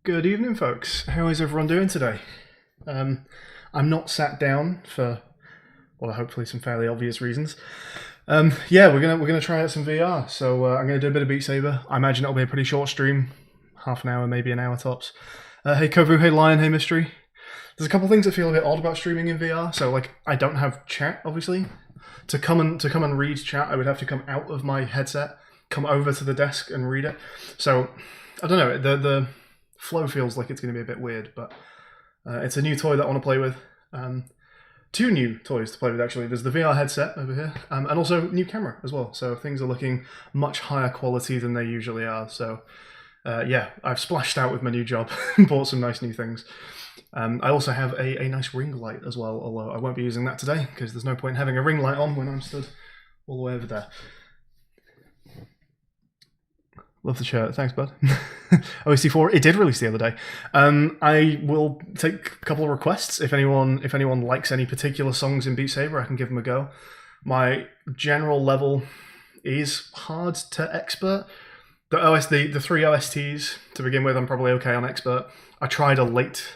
Good evening, folks. How is everyone doing today? I'm not sat down for, well, hopefully some fairly obvious reasons. Yeah, we're gonna try out some VR. So I'm gonna do a bit of Beat Saber. I imagine it'll be a pretty short stream, half an hour, maybe an hour tops. Hey Kovu, hey Lion, hey Mystery. There's a couple things that feel a bit odd about streaming in VR. So like, I don't have chat, obviously. To come and read chat, I would have to come out of my headset, come over to the desk and read it. So I don't know. The flow feels like it's going to be a bit weird, but it's a new toy that I want to play with. Two new toys to play with, actually. There's the VR headset over here, and also new camera as well. So things are looking much higher quality than they usually are. So yeah, I've splashed out with my new job and bought some nice new things. I also have a nice ring light as well, although I won't be using that today because there's no point in having a ring light on when I'm stood all the way over there. Love the shirt, thanks bud. OST4, it did release the other day. I will take a couple of requests. If anyone likes any particular songs in Beat Saber, I can give them a go. My general level is hard to expert. The three OSTs to begin with, I'm probably okay on expert. I tried a late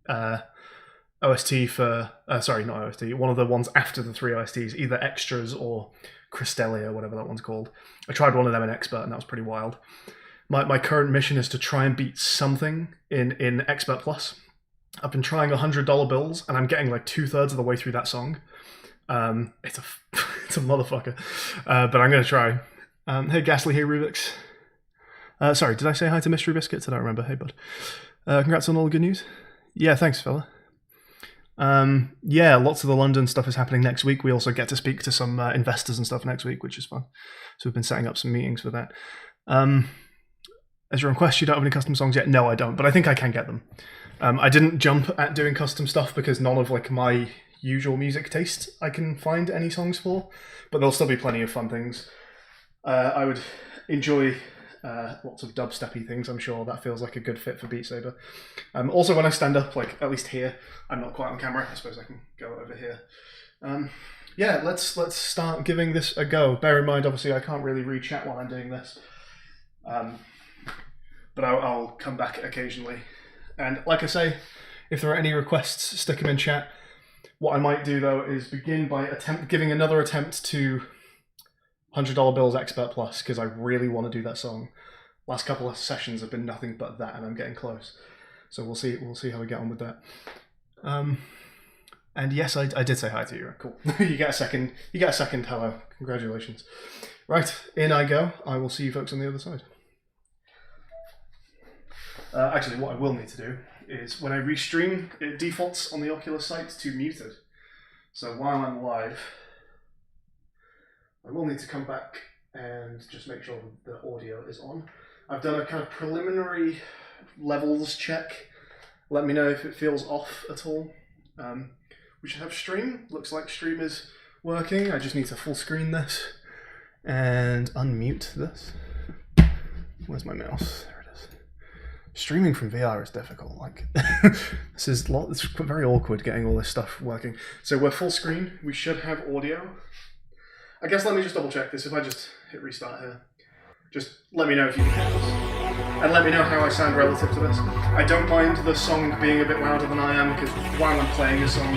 OST for, sorry, not OST, one of the ones after the three OSTs, either extras or Cristelia, whatever that one's called. I tried one of them in expert and that was pretty wild. My current mission is to try and beat something in expert plus. I've been trying $100 bills and I'm getting like 2/3 of the way through that song. It's a it's a motherfucker, but I'm gonna try. Hey Ghastly, hey Rubik's. Sorry, did I say hi to Mystery Biscuits? I don't remember. Hey bud. Congrats on all the good news. Yeah, thanks fella. Yeah, lots of the London stuff is happening next week. We also get to speak to some investors and stuff next week, which is fun. So we've been setting up some meetings for that. As you're on Quest, you don't have any custom songs yet? No, I don't, but I think I can get them. I didn't jump at doing custom stuff because none of like my usual music taste I can find any songs for, but there'll still be plenty of fun things. I would enjoy lots of dubsteppy things. I'm sure that feels like a good fit for Beat Saber. Also, when I stand up, like at least here, I'm not quite on camera. I suppose I can go over here. Yeah, let's start giving this a go. Bear in mind, obviously, I can't really read chat while I'm doing this, but I'll come back occasionally. And like I say, if there are any requests, stick them in chat. What I might do though is begin by giving another attempt to $100 bills expert plus because I really want to do that song. Last couple of sessions have been nothing but that, and I'm getting close. So we'll see how we get on with that. And yes, I did say hi to you. Cool. You get a second. Hello. Congratulations. Right, in I go. I will see you folks on the other side. Actually, what I will need to do is when I restream, it defaults on the Oculus site to muted. So while I'm live, I will need to come back and just make sure the audio is on. I've done a kind of preliminary levels check. Let me know if it feels off at all. We should have stream. Looks like stream is working. I just need to full screen this and unmute this. Where's my mouse? There it is. Streaming from VR is difficult. Like it's very awkward getting all this stuff working. So we're full screen. We should have audio. I guess let me just double check this. If I just hit restart here, just let me know if you can hear this. And let me know how I sound relative to this. I don't mind the song being a bit louder than I am because while I'm playing a song,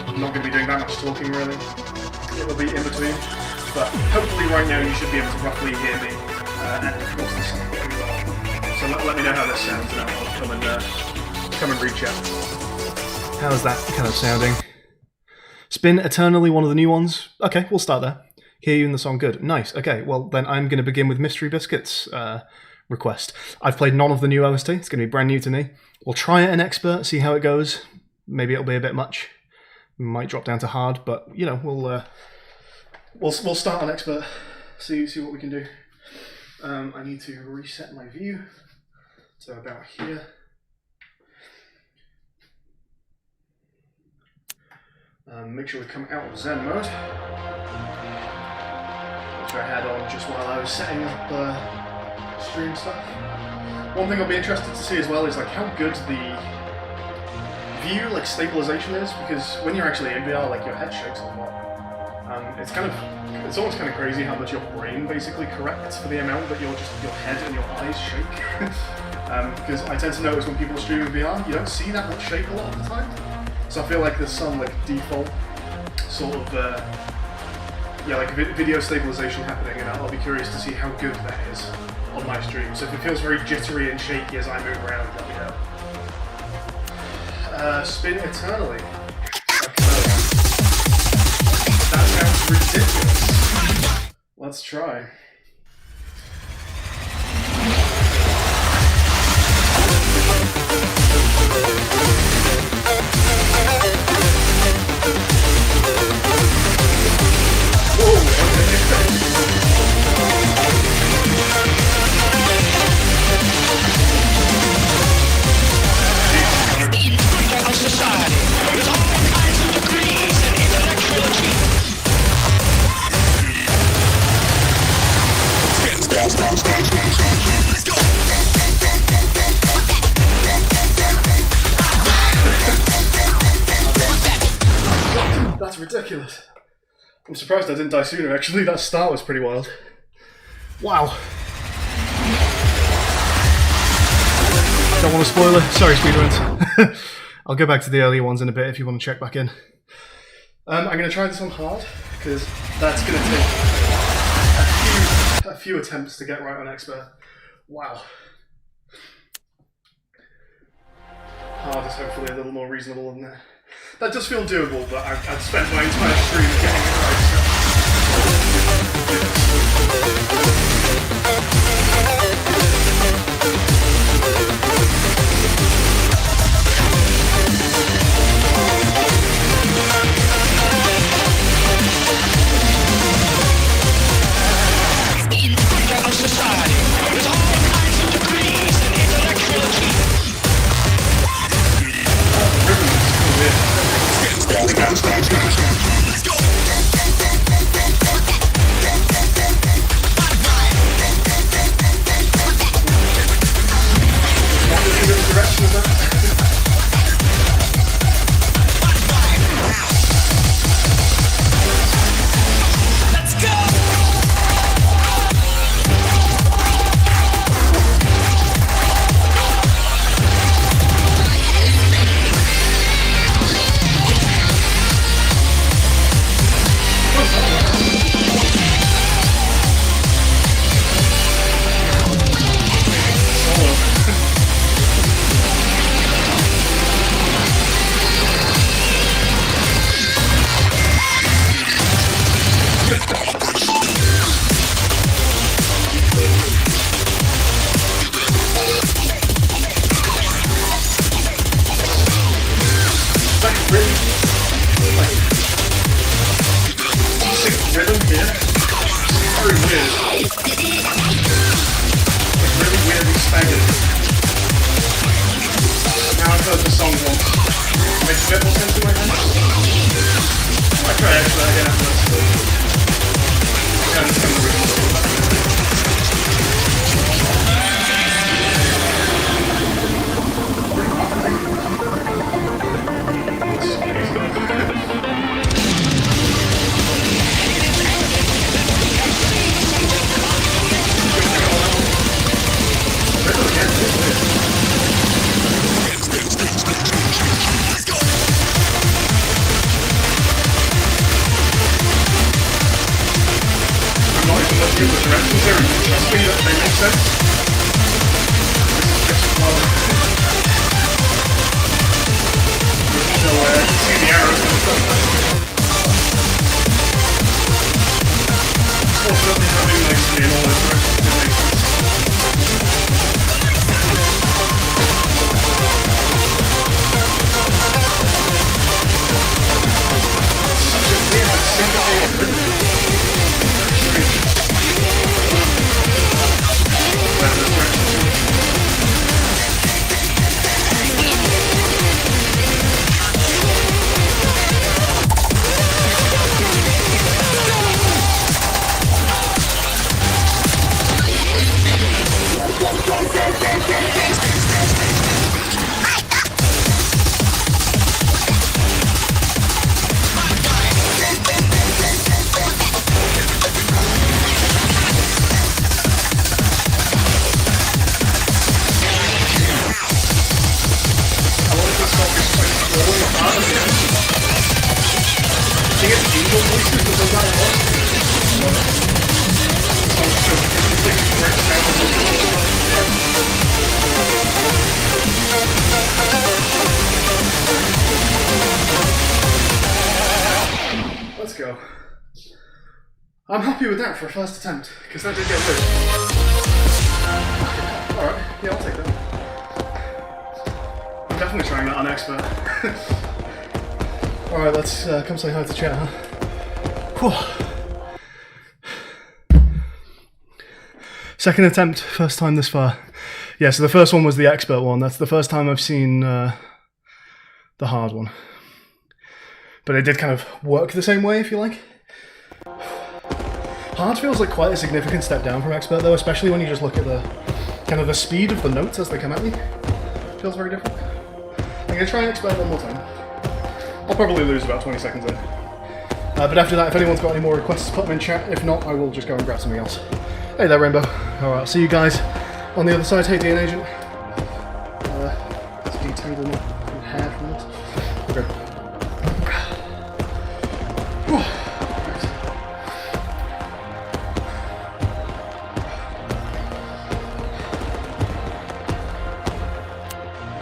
I'm not going to be doing that much talking really. It will be in between. But hopefully right now you should be able to roughly hear me. And of course the song pretty well. So let me know how this sounds and I'll come and reach out. How's that kind of sounding? Spin Eternally, one of the new ones. Okay, we'll start there. Hear you in the song, good. Nice, okay, well then I'm going to begin with Mystery Biscuits' request. I've played none of the new OST, it's going to be brand new to me. We'll try it in expert, see how it goes. Maybe it'll be a bit much. Might drop down to hard, but you know, we'll start on expert, see what we can do. I need to reset my view to about here. Make sure we come out of Zen mode, which I had on just while I was setting up stream stuff. One thing I'll be interested to see as well is like how good the view like stabilization is, because when you're actually in VR, like your head shakes a lot. It's almost kind of crazy how much your brain basically corrects for the amount that your head and your eyes shake. because I tend to notice when people are streaming VR, you don't see that much shake a lot of the time. So I feel like there's some like default sort of like video stabilization happening, and I'll be curious to see how good that is on my stream. So if it feels very jittery and shaky as I move around, let me know. Spin eternally. That sounds ridiculous. Let's try. That's ridiculous. I'm surprised I didn't die sooner, actually. That start was pretty wild. Wow. Don't want to spoil it. Sorry, speedruns. I'll go back to the earlier ones in a bit if you want to check back in. I'm going to try this on hard, because that's going to take a few attempts to get right on expert. Wow. Hard is hopefully a little more reasonable than that. That does feel doable, but I've spent my entire stream getting it right, so... Society, with all kinds of degrees and intellectual achievement. Let's go! Let's go. I'm happy with that for a first attempt, because that did get good. Alright, yeah, I'll take that. I'm definitely trying that on expert. Alright, let's come say hi to chat, huh? Whew. Second attempt, first time this far. Yeah, so the first one was the expert one. That's the first time I've seen the hard one. But it did kind of work the same way, if you like. Hard feels like quite a significant step down from expert though, especially when you just look at the kind of the speed of the notes as they come at me. Feels very different. I'm gonna try expert one more time. I'll probably lose about 20 seconds in. But after that, if anyone's got any more requests, put them in chat. If not, I will just go and grab something else. Hey there, Rainbow. Alright, I'll see you guys on the other side. Hey, DNA agent. Let's detangle my hair from this. Okay.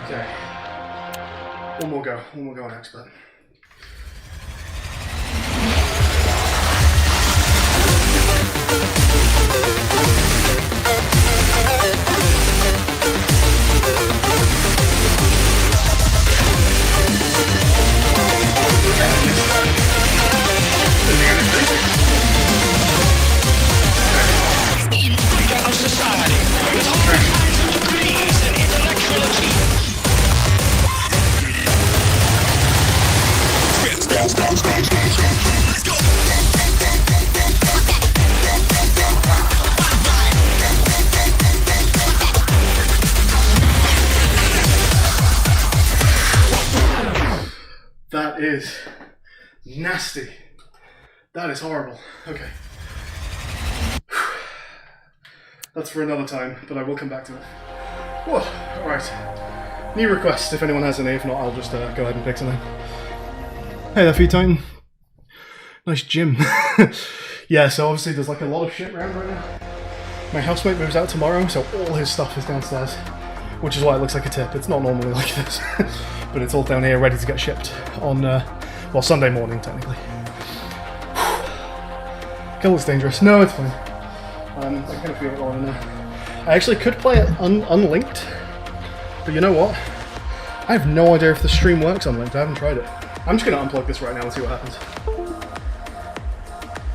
Okay. One more go on expert. Of society, with all kinds of degrees and intellectual achievements. That is nasty. That is horrible. Okay. That's for another time, but I will come back to it. Whoa, alright. New request, if anyone has any. If not, I'll just go ahead and pick something. Hey there, Feed Titan. Nice gym. Yeah, so obviously there's like a lot of shit around right now. My housemate moves out tomorrow, so all his stuff is downstairs. Which is why it looks like a tip. It's not normally like this. But it's all down here ready to get shipped on, well, Sunday morning, technically. God, looks dangerous. No, it's fine. I kind of feel it all in there. I actually could play it unlinked, but you know what? I have no idea if the stream works unlinked. I haven't tried it. I'm just going to unplug this right now and see what happens.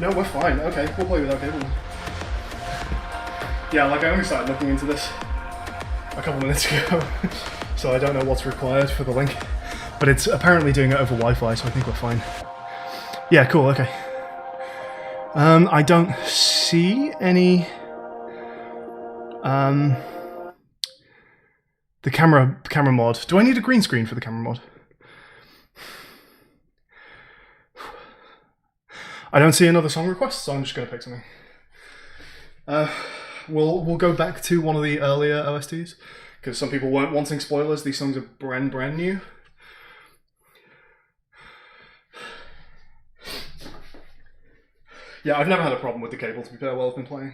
No, we're fine. Okay, we'll play without cable. Yeah, like I only started looking into this a couple minutes ago, so I don't know what's required for the link, but it's apparently doing it over Wi-Fi, so I think we're fine. Yeah, cool, okay. I don't see any the camera mod. Do I need a green screen for the camera mod? I don't see another song request, so I'm just going to pick something. We'll go back to one of the earlier OSTs, because some people weren't wanting spoilers. These songs are brand new. Yeah, I've never had a problem with the cable, to be fair, while I've been playing.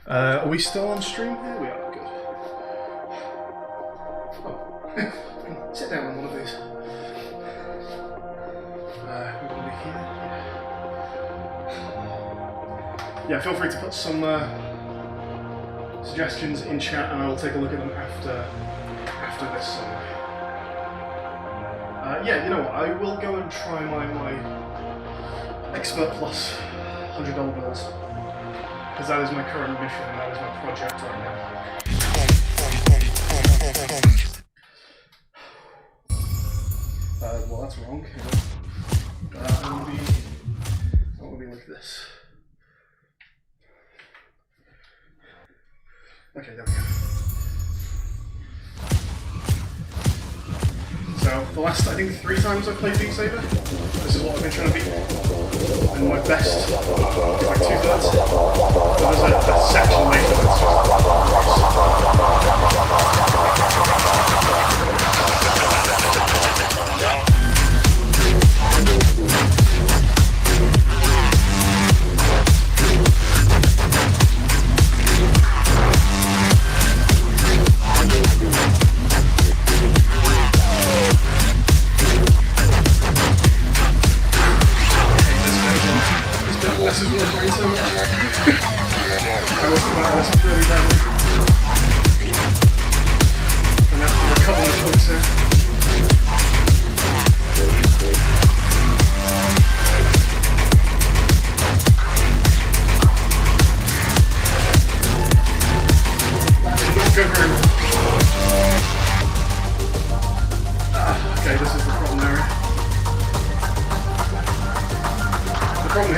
Are we still on stream here? We are, good. Oh, sit down on one of these. We're going to be here. Yeah, feel free to put some suggestions in chat and I will take a look at them after this song. Yeah, you know what, I will go and try my Expert Plus $100 bills, because that is my current mission and that is my project right now. Well, that's wrong. I want to be like this. Okay, there we go. So, the last, I think, 3 times I've played Beat Saber, this is what I've been trying to beat. And my best is like 2/3. There's a section later that's just...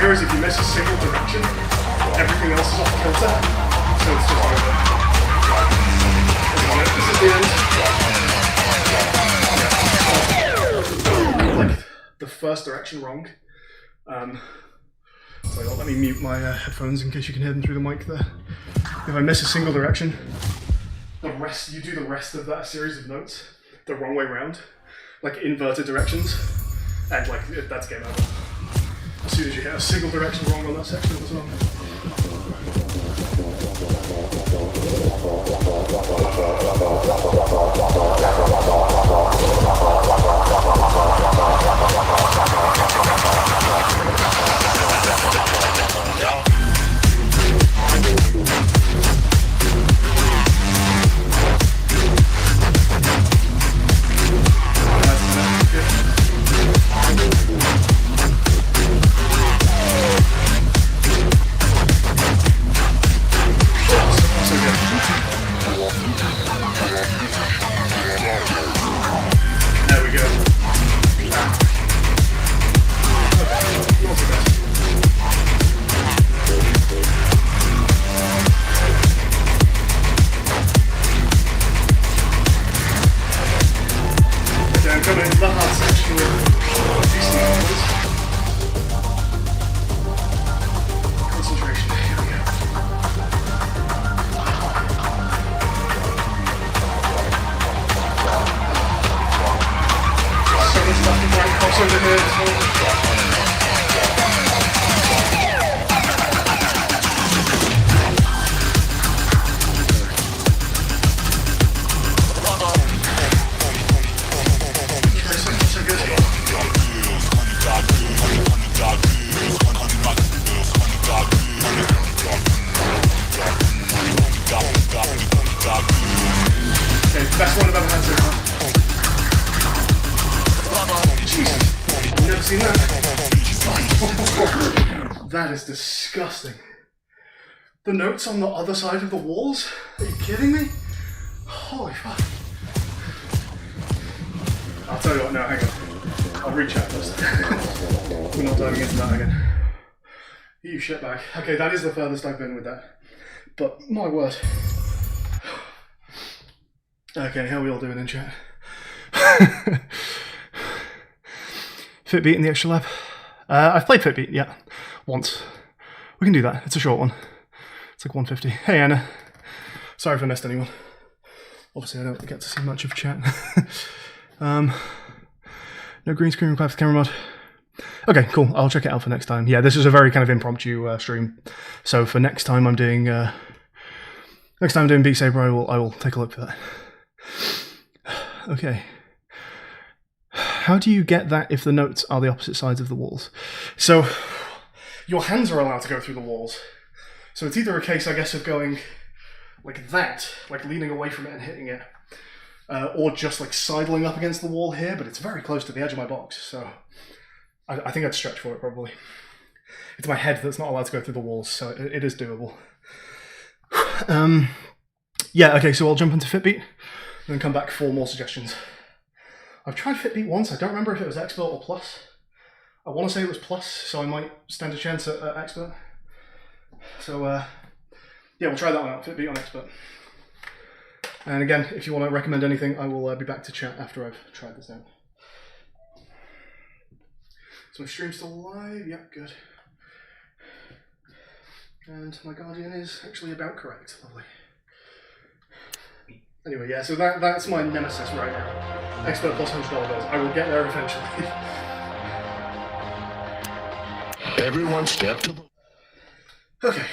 here is if you miss a single direction, everything else is off kilter. So it's just over. This is the end. Like the first direction wrong. So let me mute my headphones in case you can hear them through the mic there. If I miss a single direction, you do the rest of that series of notes the wrong way round, like inverted directions, and like that's game over. As soon as you hit a single direction wrong on that section of the song. Best one I've ever had so far. Jesus, I've never seen that. That is disgusting. The notes on the other side of the walls? Are you kidding me? Holy fuck. I'll tell you what, no, hang on. I'll reach out first. We're not diving into that again. You shitbag. Okay, that is the furthest I've been with that. But, my word. Okay, how are we all doing in chat? Fitbeat in the extra lab. I've played Fitbeat, yeah, once. We can do that. It's a short one. It's like 150. Hey Anna. Sorry if I missed anyone. Obviously I don't get to see much of chat. No green screen required for the camera mod. Okay, cool. I'll check it out for next time. Yeah, this is a very kind of impromptu stream. So for next time I'm doing Beat Saber, I will take a look for that. Okay. How do you get that if the notes are the opposite sides of the walls? So, your hands are allowed to go through the walls. So it's either a case, I guess, of going like that, like leaning away from it and hitting it, or just like sidling up against the wall here, but it's very close to the edge of my box, so I think I'd stretch for it probably. It's my head that's not allowed to go through the walls, so it is doable. Yeah, okay, so I'll jump into Fitbeat and then come back for more suggestions. I've tried Fitbeat once, I don't remember if it was Expert or Plus. I want to say it was Plus, so I might stand a chance at Expert. So, yeah, we'll try that one out, Fitbeat on Expert. And again, if you want to recommend anything, I will be back to chat after I've tried this out. So my stream's still live, yep, good. And my Guardian is actually about correct, lovely. Anyway, yeah, so that's my nemesis right now. Expert plus $100 bills. I will get there eventually. Everyone step to the... Okay.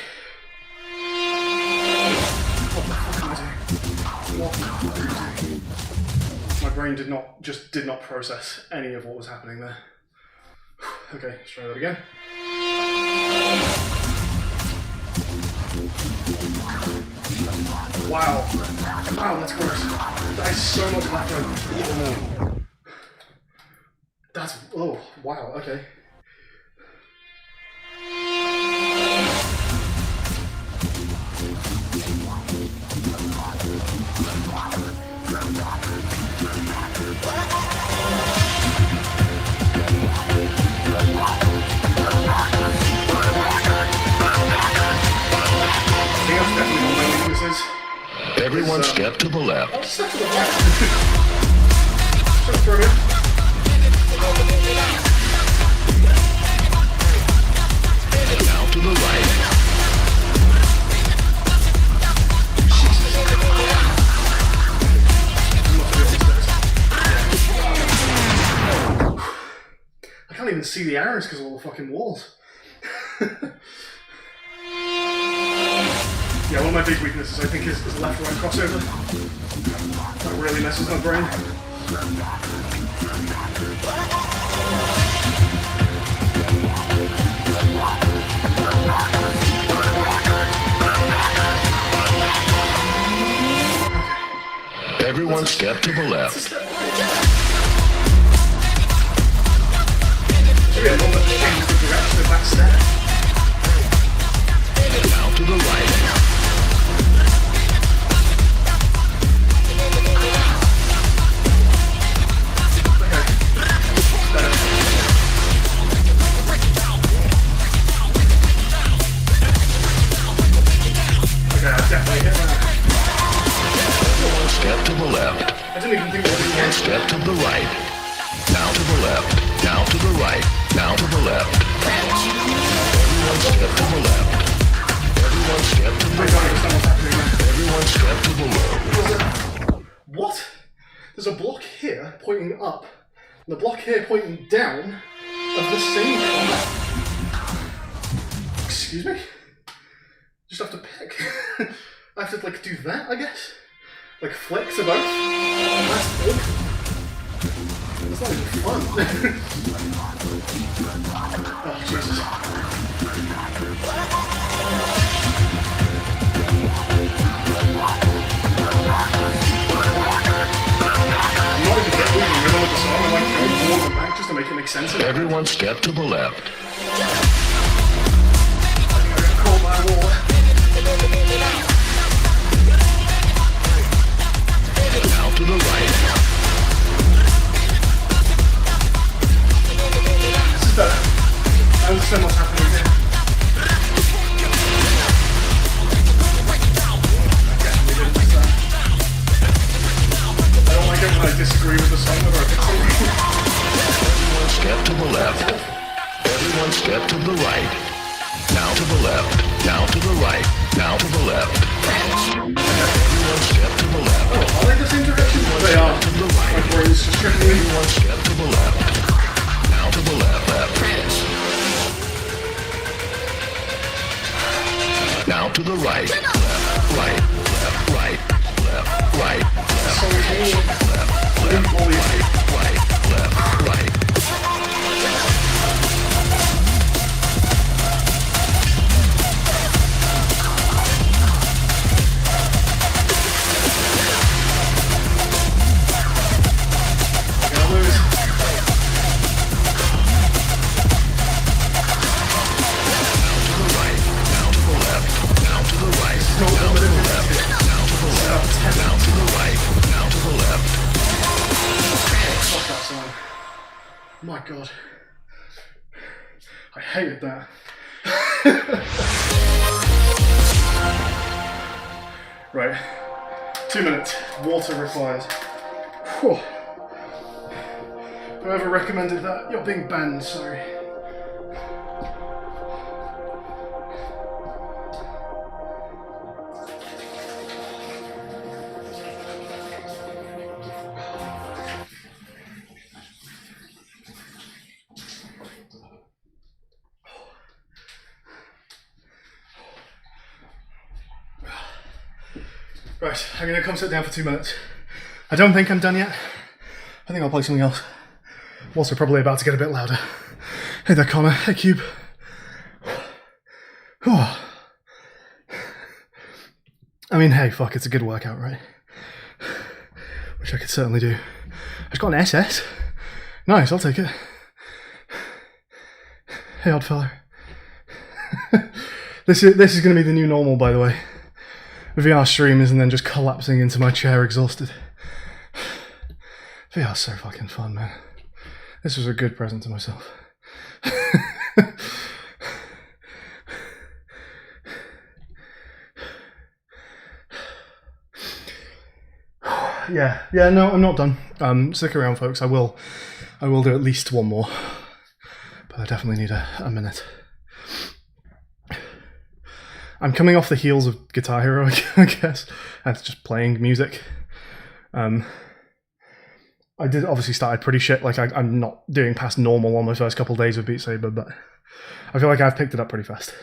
What the fuck am I doing? What am I doing? My brain did not process any of what was happening there. Okay, let's try that again. Wow. Wow, that's gross. That is so much left over. That's, oh, wow, okay. weaknesses. Everyone step to the left. I'll step to the right. Just throw in. Now to the right. I can't even see the arrows because of all the fucking walls. Yeah, one of my big weaknesses I think is left-right crossover. That really messes my brain. Everyone step to the left. Should be a moment to change the direction of that step. Now to the right. Okay, I definitely hit that. One step to the left. I didn't even think that was One step to the right. Now to the left. Now to the right. Now to the left. Everyone step to the left. Everyone step to the I don't understand what's happening there. Everyone step to the left. What? There's a block here pointing up, and a block here pointing down of the same colour. Excuse me? Just have to pick. I have to like do that, I guess? Like flick to both? That's awful. It's not even fun. Oh, Jesus. Just to make it make sense. Everyone step to the left. I think I'm gonna call my wall. Now to the right. This is better. I understand what's happening here. I don't like it when I disagree with the song about it. Everyone step to the left. Everyone step to the right. Now to the left. Now to the right. Now to the left. Everyone step to the left. Oh, are they the same direction? They are. To the right. My brain's just tricking me. Everyone step to the left. Now to the left. Now to the right. Left, right, left, right, left, right, left, So cool. left, left, right, left, right. Gonna lose. Now to the left. Now to the right. No, Now to the limited. left. Now to the left. Now to the right. Now to the left. Fuck that song. My god. I hated that. Right. 2 minutes. Water required. Whew. Whoever recommended that, you're being banned, sorry. Right, I'm gonna come sit down for 2 minutes. I don't think I'm done yet. I think I'll play something else. Also probably about to get a bit louder. Hey there, Connor. Hey, Cube. I mean, hey, fuck, it's a good workout, right? Which I could certainly do. I just got an SS. Nice, I'll take it. Hey, odd fella. This is going to be the new normal, by the way. VR streams and then just collapsing into my chair exhausted. VR's so fucking fun, man. This was a good present to myself. Yeah. No, I'm not done. Stick around, folks. I will do at least one more, but I definitely need a minute. I'm coming off the heels of Guitar Hero, I guess, and just playing music. I did obviously started pretty shit. Like I'm not doing past normal on my first couple of days of Beat Saber, but I feel like I've picked it up pretty fast.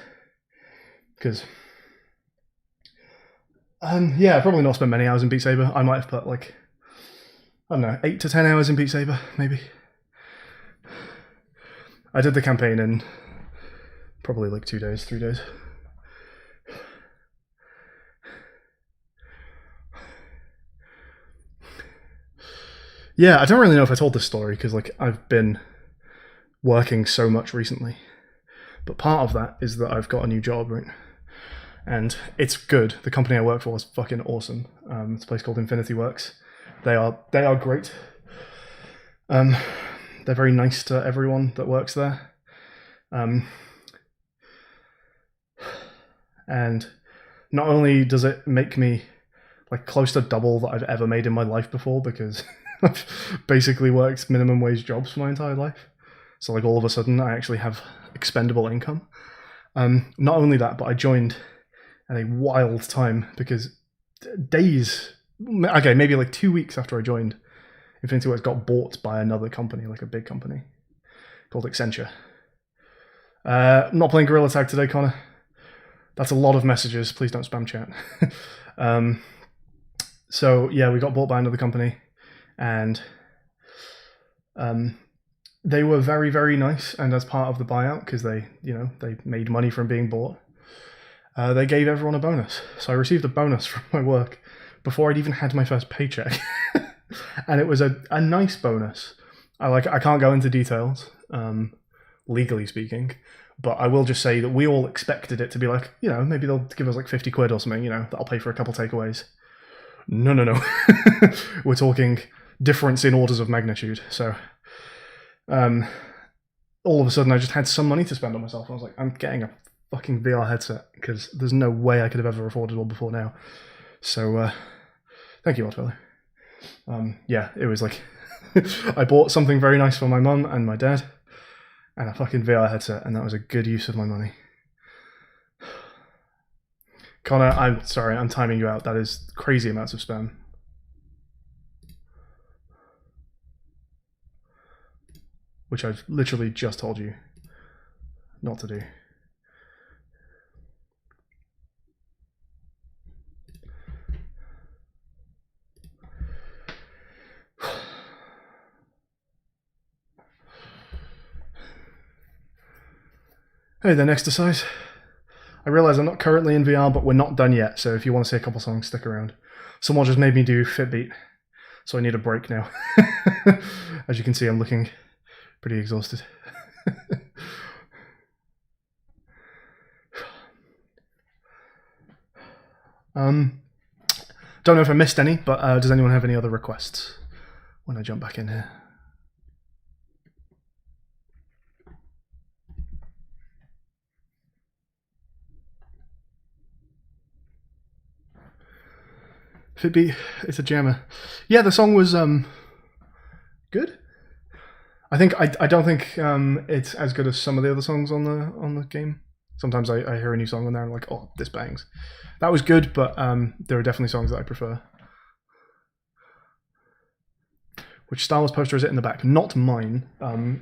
Because, yeah, I've probably not spent many hours in Beat Saber. I might have put like, I don't know, 8 to 10 hours in Beat Saber, maybe. I did the campaign in probably like 2 days, 3 days. Yeah, I don't really know if I told this story because like I've been working so much recently, but part of that is that I've got a new job, right? And it's good. The company I work for is fucking awesome. It's a place called Infinity Works. They are great. They're very nice to everyone that works there. And not only does it make me like close to double that I've ever made in my life before, because I've basically worked minimum wage jobs for my entire life. So like all of a sudden I actually have expendable income. Not only that, but I joined at a wild time because maybe like 2 weeks after I joined, Infinity Works got bought by another company, like a big company called Accenture. I'm not playing Gorilla Tag today, Connor. That's a lot of messages. Please don't spam chat. So yeah, we got bought by another company, and they were very, very nice. And as part of the buyout, because they made money from being bought, they gave everyone a bonus. So I received a bonus from my work before I'd even had my first paycheck, and it was a nice bonus. I can't go into details, legally speaking, but I will just say that we all expected it to be like, maybe they'll give us like 50 quid or something, that'll pay for a couple takeaways. No. We're talking difference in orders of magnitude. So all of a sudden I just had some money to spend on myself. I was like, I'm getting a fucking VR headset because there's no way I could have ever afforded one before now. So thank you, Oddfellow. Yeah, it was like I bought something very nice for my mum and my dad and a fucking VR headset, and that was a good use of my money. Connor, I'm sorry, I'm timing you out. That is crazy amounts of spam. Which I've literally just told you not to do. Hey there, Exercise. I realise I'm not currently in VR, but we're not done yet, so if you want to see a couple songs, stick around. Someone just made me do Fitbeat, so I need a break now. As you can see, I'm looking pretty exhausted. Don't know if I missed any, but does anyone have any other requests when I jump back in here? Fitbeat, it's a jammer. Yeah, the song was good. I don't think it's as good as some of the other songs on the game. Sometimes I hear a new song on there and I'm like, oh, this bangs. That was good, but there are definitely songs that I prefer. Which Star Wars poster is it in the back? Not mine.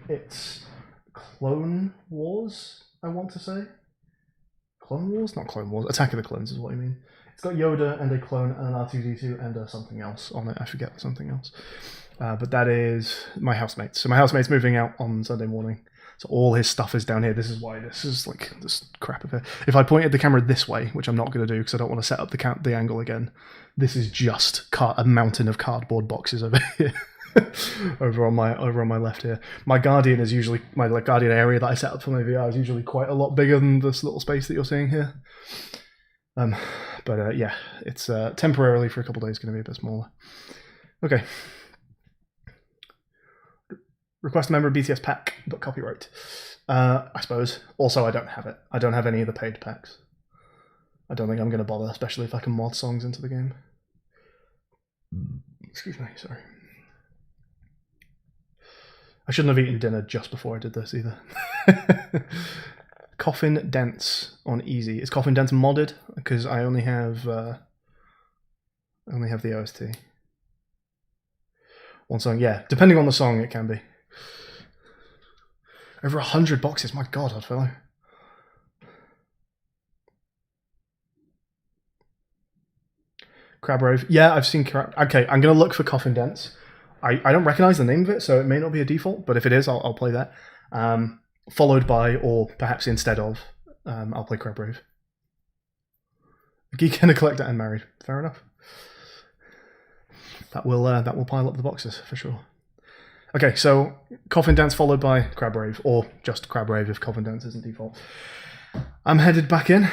It's Clone Wars, I want to say. Clone Wars? Not Clone Wars. Attack of the Clones is what I mean. It's got Yoda and a clone and an R2-D2 and something else on it. I forget something else. But that is my housemate. So my housemate's moving out on Sunday morning. So all his stuff is down here. This is why this is like this crap of it. If I pointed the camera this way, which I'm not going to do because I don't want to set up the angle again, this is just a mountain of cardboard boxes over here. over on my left here. My Guardian is usually my Guardian area that I set up for my VR is usually quite a lot bigger than this little space that you're seeing here. But yeah, it's temporarily for a couple of days going to be a bit smaller. Okay. Request a member of BTS pack, but copyright. I suppose. Also, I don't have it. I don't have any of the paid packs. I don't think I'm going to bother, especially if I can mod songs into the game. Excuse me, sorry. I shouldn't have eaten dinner just before I did this either. Coffin Dance on easy. Is Coffin Dance modded? Because I only have the OST. One song, yeah. Depending on the song, it can be. Over 100 boxes. My God, odd fellow. Crab Rove. Yeah, I've seen Crab. Okay, I'm gonna look for Coffin Dance. I don't recognize the name of it, so it may not be a default. But if it is, I'll play that. Followed by, or perhaps instead of, I'll play Crab Rove. A geek and a collector and married. Fair enough. That will pile up the boxes for sure. Okay, so Coffin Dance followed by Crab Rave, or just Crab Rave if Coffin Dance isn't default. I'm headed back in.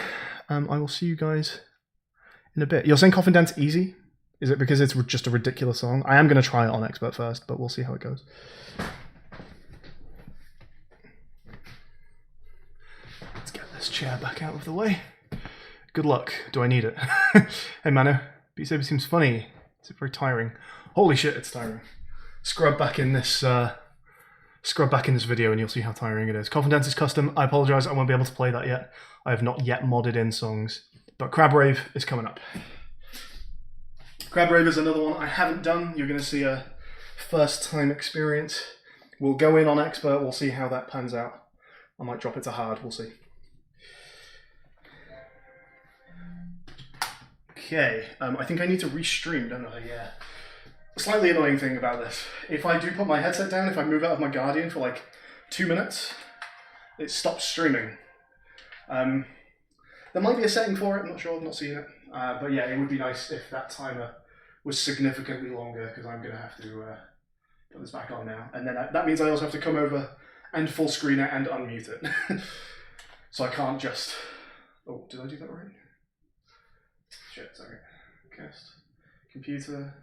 I will see you guys in a bit. You're saying Coffin Dance easy? Is it because it's just a ridiculous song? I am going to try it on expert first, but we'll see how it goes. Let's get this chair back out of the way. Good luck. Do I need it? Hey Manu, Beat Saber seems funny. It's very tiring. Holy shit, it's tiring. Scrub back in this video and you'll see how tiring it is. Coffin Dance is custom. I apologise, I won't be able to play that yet. I have not yet modded in songs. But Crab Rave is coming up. Crab Rave is another one I haven't done. You're going to see a first time experience. We'll go in on expert, we'll see how that pans out. I might drop it to hard, we'll see. Okay, I think I need to restream, don't I? Yeah. Slightly annoying thing about this. If I do put my headset down, if I move out of my Guardian for like 2 minutes, it stops streaming. There might be a setting for it, I'm not sure, I've not seen it. But yeah, it would be nice if that timer was significantly longer, because I'm going to have to put this back on now. And then that means I also have to come over and full screen it and unmute it. So I can't just... Oh, did I do that right? Shit, sorry. Cast. Computer.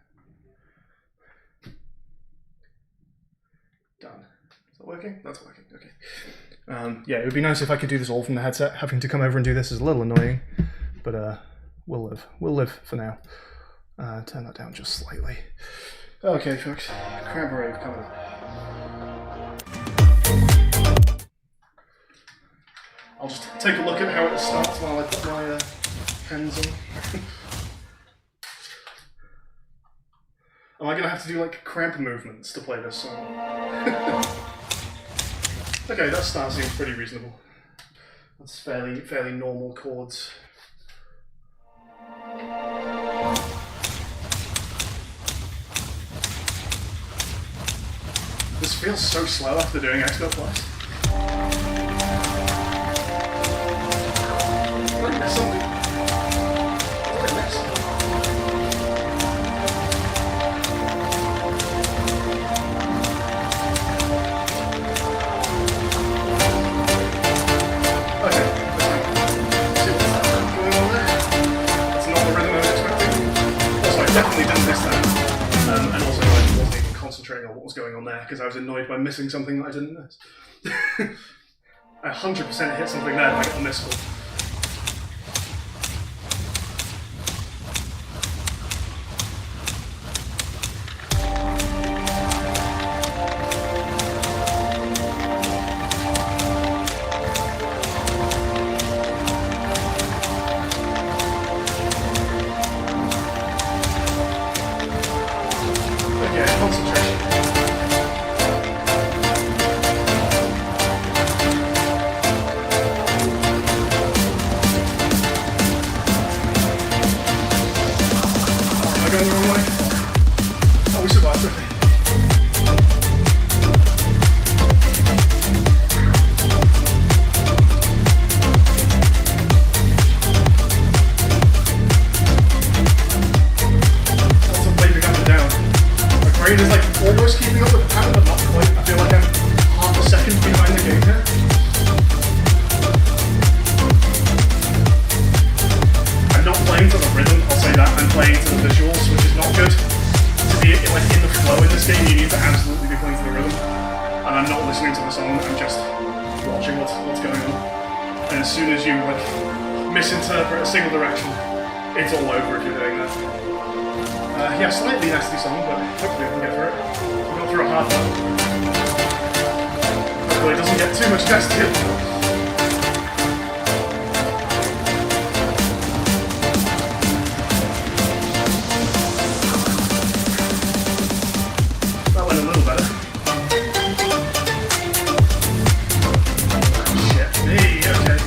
Done. Is that working? That's working, okay. Yeah, it would be nice if I could do this all from the headset. Having to come over and do this is a little annoying, but we'll live. We'll live for now. Turn that down just slightly. Okay, folks. Crab Rave coming up. I'll just take a look at how it starts while I put my hands on. Am I going to have to do like cramp movements to play this song? Okay, that start seems pretty reasonable. That's fairly normal chords. This feels so slow after doing Expert Plus. On what was going on there because I was annoyed by missing something that I didn't miss. I 100% hit something there and I got a miss call. Yeah, slightly nasty song, but hopefully we can get through it. We got through a hard one. Hopefully it doesn't get too much nastier. That went a little better. Shit me, okay.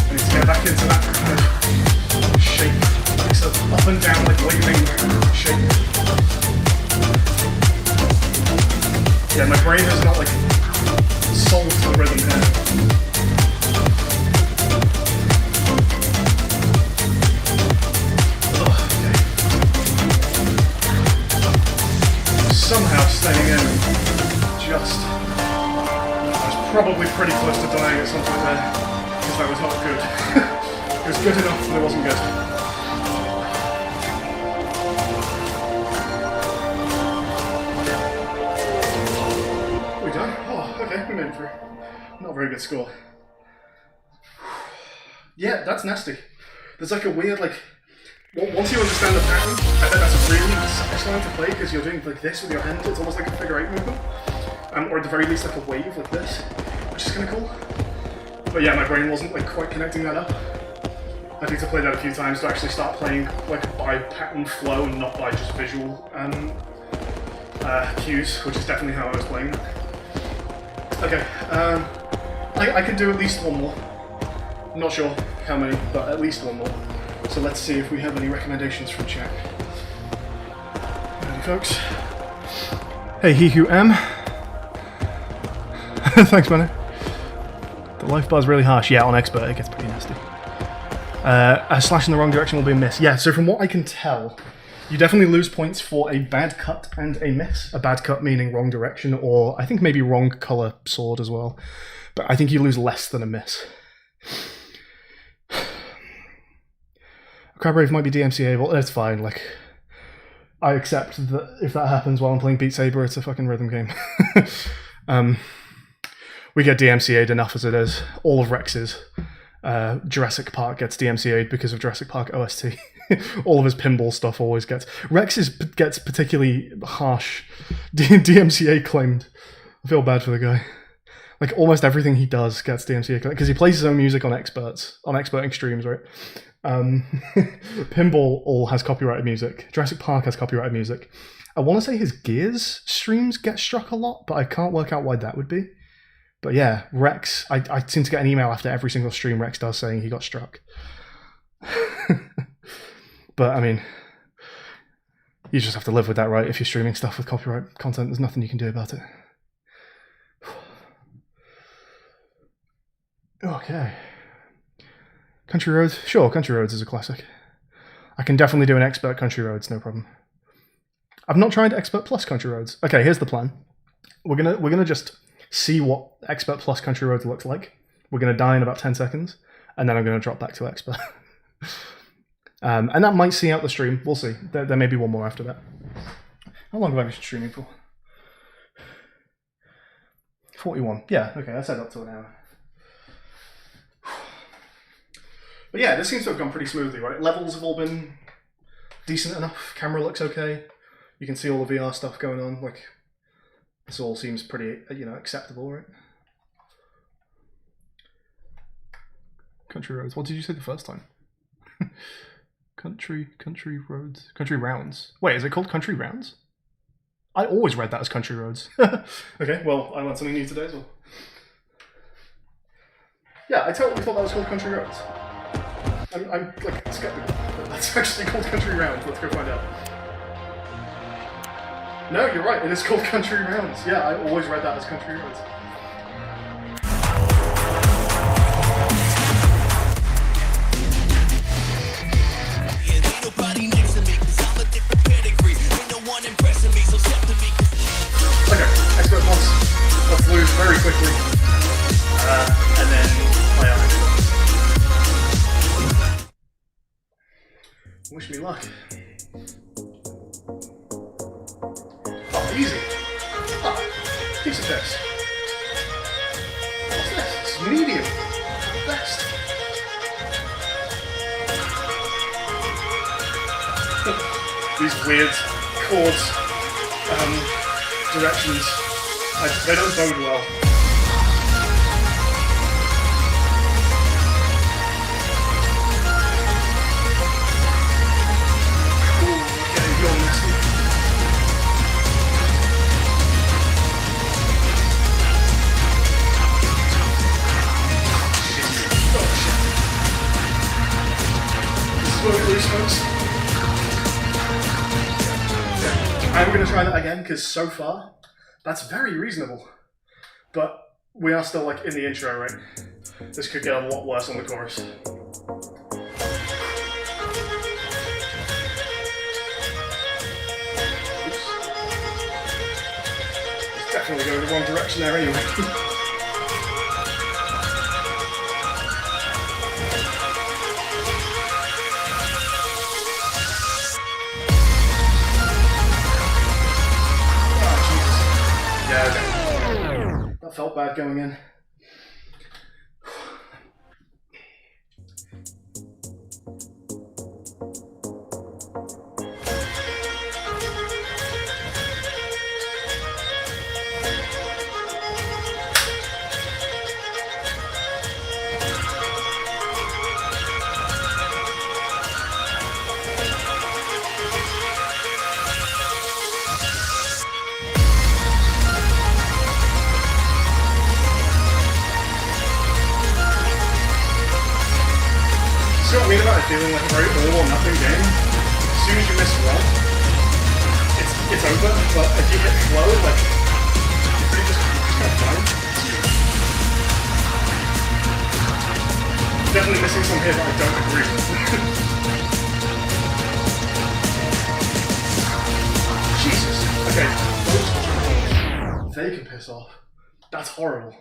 I need to get back into that kind of shape. It's up and down, like waving shape. Yeah, my brain is not like sold to the rhythm here. Okay. Somehow staying in. Just. I was probably pretty close to dying at some point there, because that was not good. It was good enough, but it wasn't good. Okay, we made it through. Not a very good score. Yeah, that's nasty. There's like a weird, like, once you understand the pattern, I bet that's really satisfying to play because you're doing like this with your hand. It's almost like a figure 8 movement. Or at the very least like a wave like this, which is kind of cool. But yeah, my brain wasn't like quite connecting that up. I need to play that a few times to actually start playing like by pattern flow and not by just visual cues, which is definitely how I was playing it. Okay, I can do at least one more. Not sure how many, but at least one more. So let's see if we have any recommendations from chat. Howdy, folks. Hey, he who am. Thanks, man. The life bar's really harsh. Yeah, on expert it gets pretty nasty. A slash in the wrong direction will be a miss. Yeah, so from what I can tell, you definitely lose points for a bad cut and a miss. A bad cut meaning wrong direction, or I think maybe wrong colour sword as well. But I think you lose less than a miss. Crab Rave might be DMCA-able. It's fine, like... I accept that if that happens while I'm playing Beat Saber, it's a fucking rhythm game. We get DMCA'd enough as it is. All of Rex's Jurassic Park gets DMCA'd because of Jurassic Park OST. All of his pinball stuff always gets... Rex's gets particularly harsh DMCA claimed. I feel bad for the guy. Like, almost everything he does gets DMCA claimed, because he plays his own music on experting streams, right? Pinball all has copyrighted music. Jurassic Park has copyrighted music. I want to say his Gears streams get struck a lot, but I can't work out why that would be. But yeah, Rex, I seem to get an email after every single stream Rex does saying he got struck. But I mean, you just have to live with that, right? If you're streaming stuff with copyright content, there's nothing you can do about it. Okay. Country Roads? Sure, Country Roads is a classic. I can definitely do an expert Country Roads, no problem. I've not tried Expert Plus Country Roads. Okay, here's the plan. We're gonna just see what Expert Plus Country Roads looks like. We're gonna die in about 10 seconds, and then I'm gonna drop back to Expert. And that might see out the stream. We'll see. There may be one more after that. How long have I been streaming for? 41. Yeah, okay, that's up to an hour. But yeah, this seems to have gone pretty smoothly, right? Levels have all been decent enough. Camera looks okay. You can see all the VR stuff going on. Like, this all seems pretty, acceptable, right? Country Roads. What did you say the first time? Country Roads. Country Rounds. Wait, is it called Country Rounds? I always read that as Country Roads. Okay, well, I learned something new today as well. Yeah, I totally thought that was called Country Roads. I'm like skeptical. That's actually called Country Rounds. Let's go find out. No, you're right. It is called Country Rounds. Yeah, I always read that as Country Roads. Okay, Expert Plus. Let's lose very quickly. And then play on Expert. Wish me luck. Oh, easy. Oh, piece of this. What's this? It's medium. Best. weird chord directions. They don't bode well. I'm going to try that again because so far that's very reasonable, but we are still like in the intro, right? This could get a lot worse on the chorus. Oops. It's definitely going the wrong direction there anyway. That felt bad going in. See what I mean about it feeling like a very all or nothing game? As soon as you miss one, it's over, but if you hit flow, like, you're pretty just kind of fine. Definitely missing some here that I don't agree with. Jesus. Okay, they can piss off. That's horrible.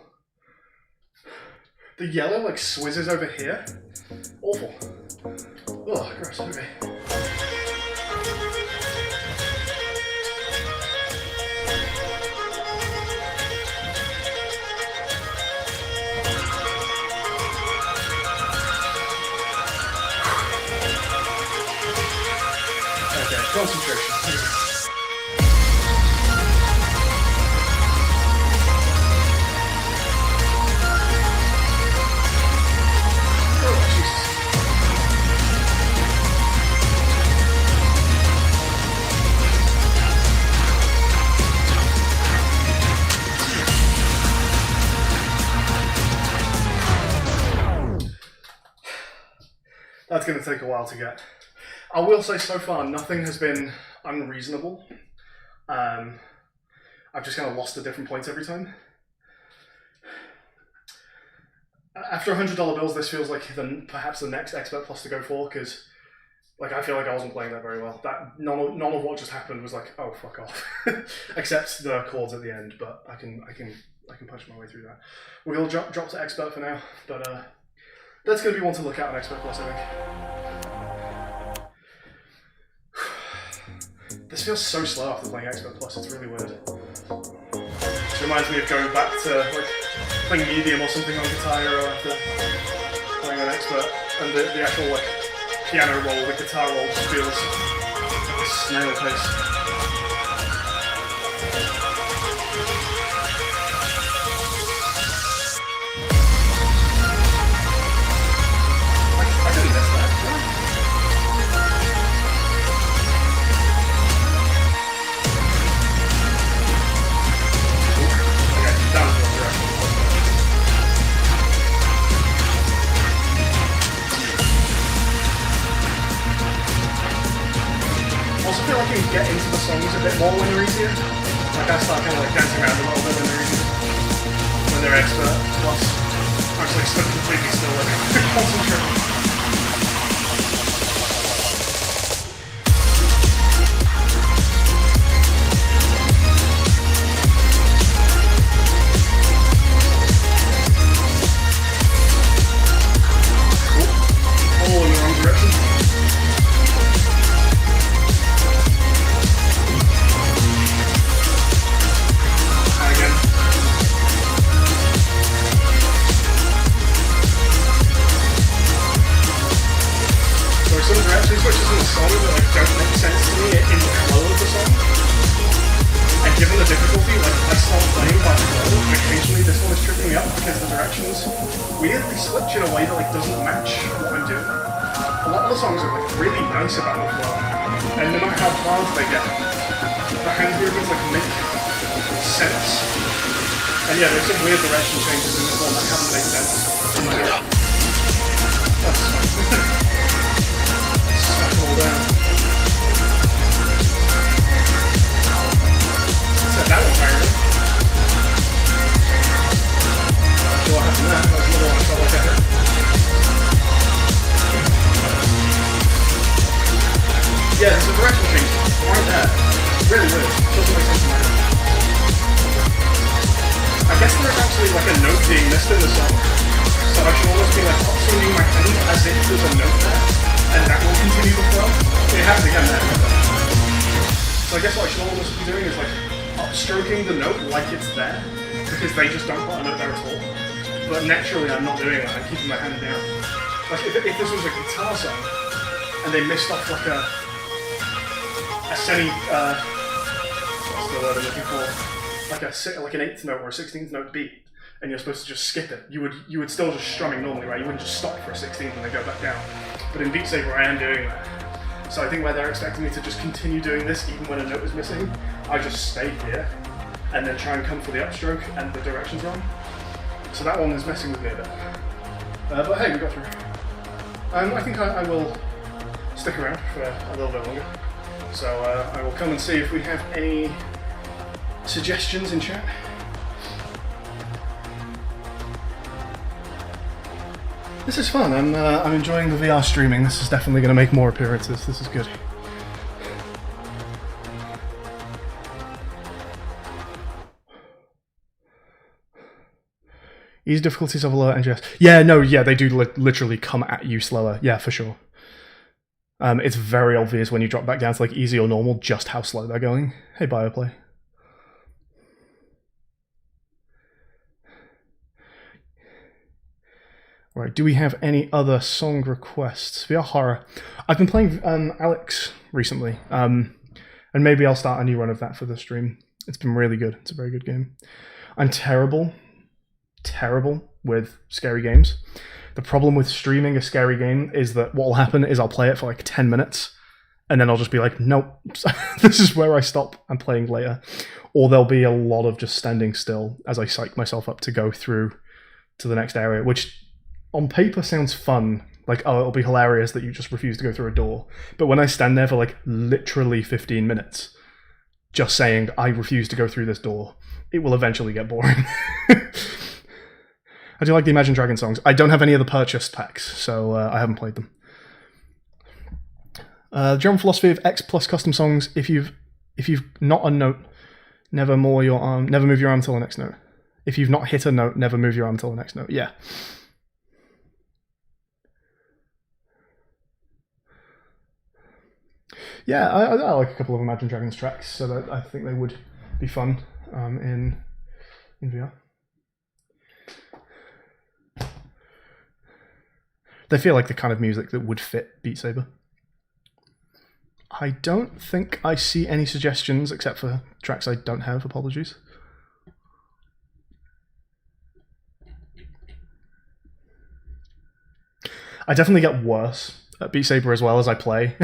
The yellow like swizzes over here. Awful. Oh, gross. Okay. Okay, concentration. That's going to take a while to get. I will say so far nothing has been unreasonable. I've just kind of lost at different points every time. After $100 bills, this feels like perhaps the next Expert Plus to go for, because like I feel like I wasn't playing that very well. That none of what just happened was like, oh fuck off, except the chords at the end. But I can punch my way through that. We'll drop to Expert for now, but that's going to be one to look at on Expert Plus, I think. This feels so slow after playing Expert Plus, it's really weird. It reminds me of going back to like playing medium or something on guitar or after playing an Expert, and the actual like piano roll, the guitar roll just feels like a snail pace. I feel like you can get into the songs a bit more when they're easier. Like I start kind of like dancing around a little bit when they're easier. When they're Expert Plus, I'm just like stuck completely still like concentrating. Oh, in the wrong direction. the difficulty, like I start playing by flow, and occasionally this one is tripping me up because the directions weirdly switch in a way that like doesn't match what I'm doing. A lot of the songs are like really nice about the flow, and no matter how hard they get, the hand movements like make sense. And yeah, there's some weird direction changes in this one that haven't made sense. That's fine. Suck it all down. Set that one fire. Not sure what happened there. That was another one I felt like I hit. Yeah, there's a direction change right there. Really weird. Doesn't make sense in my head. I guess there's actually like a note being missed in the song. So I should almost be like hot swinging my hand as if there's a note there. And that will continue the flow. It happens again there. So I guess what I should almost be doing is like upstroking the note like it's there. Because they just don't put a note there at all. But naturally I'm not doing that. I'm keeping my hand down. Like if this was a guitar song and they missed off like a semi, what's the word I'm looking for? Like an 8th note or a 16th note beat, and you're supposed to just skip it. You would still just strumming normally, right? You wouldn't just stop for a 16th and then go back down. But in Beat Saber, I am doing that. So I think where they're expecting me to just continue doing this even when a note is missing, I just stay here and then try and come for the upstroke and the direction's wrong. So that one is messing with me a bit. But hey, we got through. I think I will stick around for a little bit longer. So I will come and see if we have any suggestions in chat. This is fun. I'm enjoying the VR streaming. This is definitely going to make more appearances. This is good. Easy difficulties of a lower NGS. Yeah, no, yeah, they do literally come at you slower. Yeah, for sure. It's very obvious when you drop back down to like easy or normal just how slow they're going. Hey, Bioplay. Right, do we have any other song requests? VR horror. I've been playing Alex recently, and maybe I'll start a new run of that for the stream. It's been really good. It's a very good game. I'm terrible with scary games. The problem with streaming a scary game is that what will happen is I'll play it for like 10 minutes, and then I'll just be like, nope, this is where I stop. I'm playing later. Or there'll be a lot of just standing still as I psych myself up to go through to the next area, which on paper sounds fun, like, oh, it'll be hilarious that you just refuse to go through a door. But when I stand there for like literally 15 minutes, just saying, I refuse to go through this door, it will eventually get boring. I do like the Imagine Dragons songs. I don't have any of the purchased packs, so I haven't played them. The general philosophy of X plus custom songs, if you've not a note, never move your arm until the next note. If you've not hit a note, never move your arm until the next note. Yeah. Yeah, I like a couple of Imagine Dragons tracks, so that I think they would be fun in VR. They feel like the kind of music that would fit Beat Saber. I don't think I see any suggestions except for tracks I don't have. Apologies. I definitely get worse at Beat Saber as well as I play.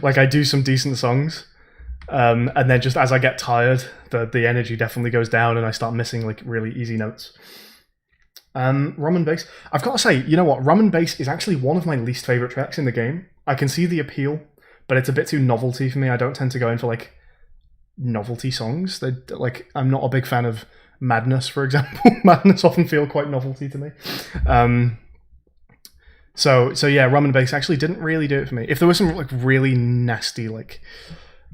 Like I do some decent songs, and then just as I get tired, the energy definitely goes down, and I start missing like really easy notes. Rum and Bass. I've got to say, you know what? Rum and Bass is actually one of my least favorite tracks in the game. I can see the appeal, but it's a bit too novelty for me. I don't tend to go in for like novelty songs. I'm not a big fan of Madness, for example. Madness often feel quite novelty to me. So yeah, Rum and Bass actually didn't really do it for me. If there was some like really nasty like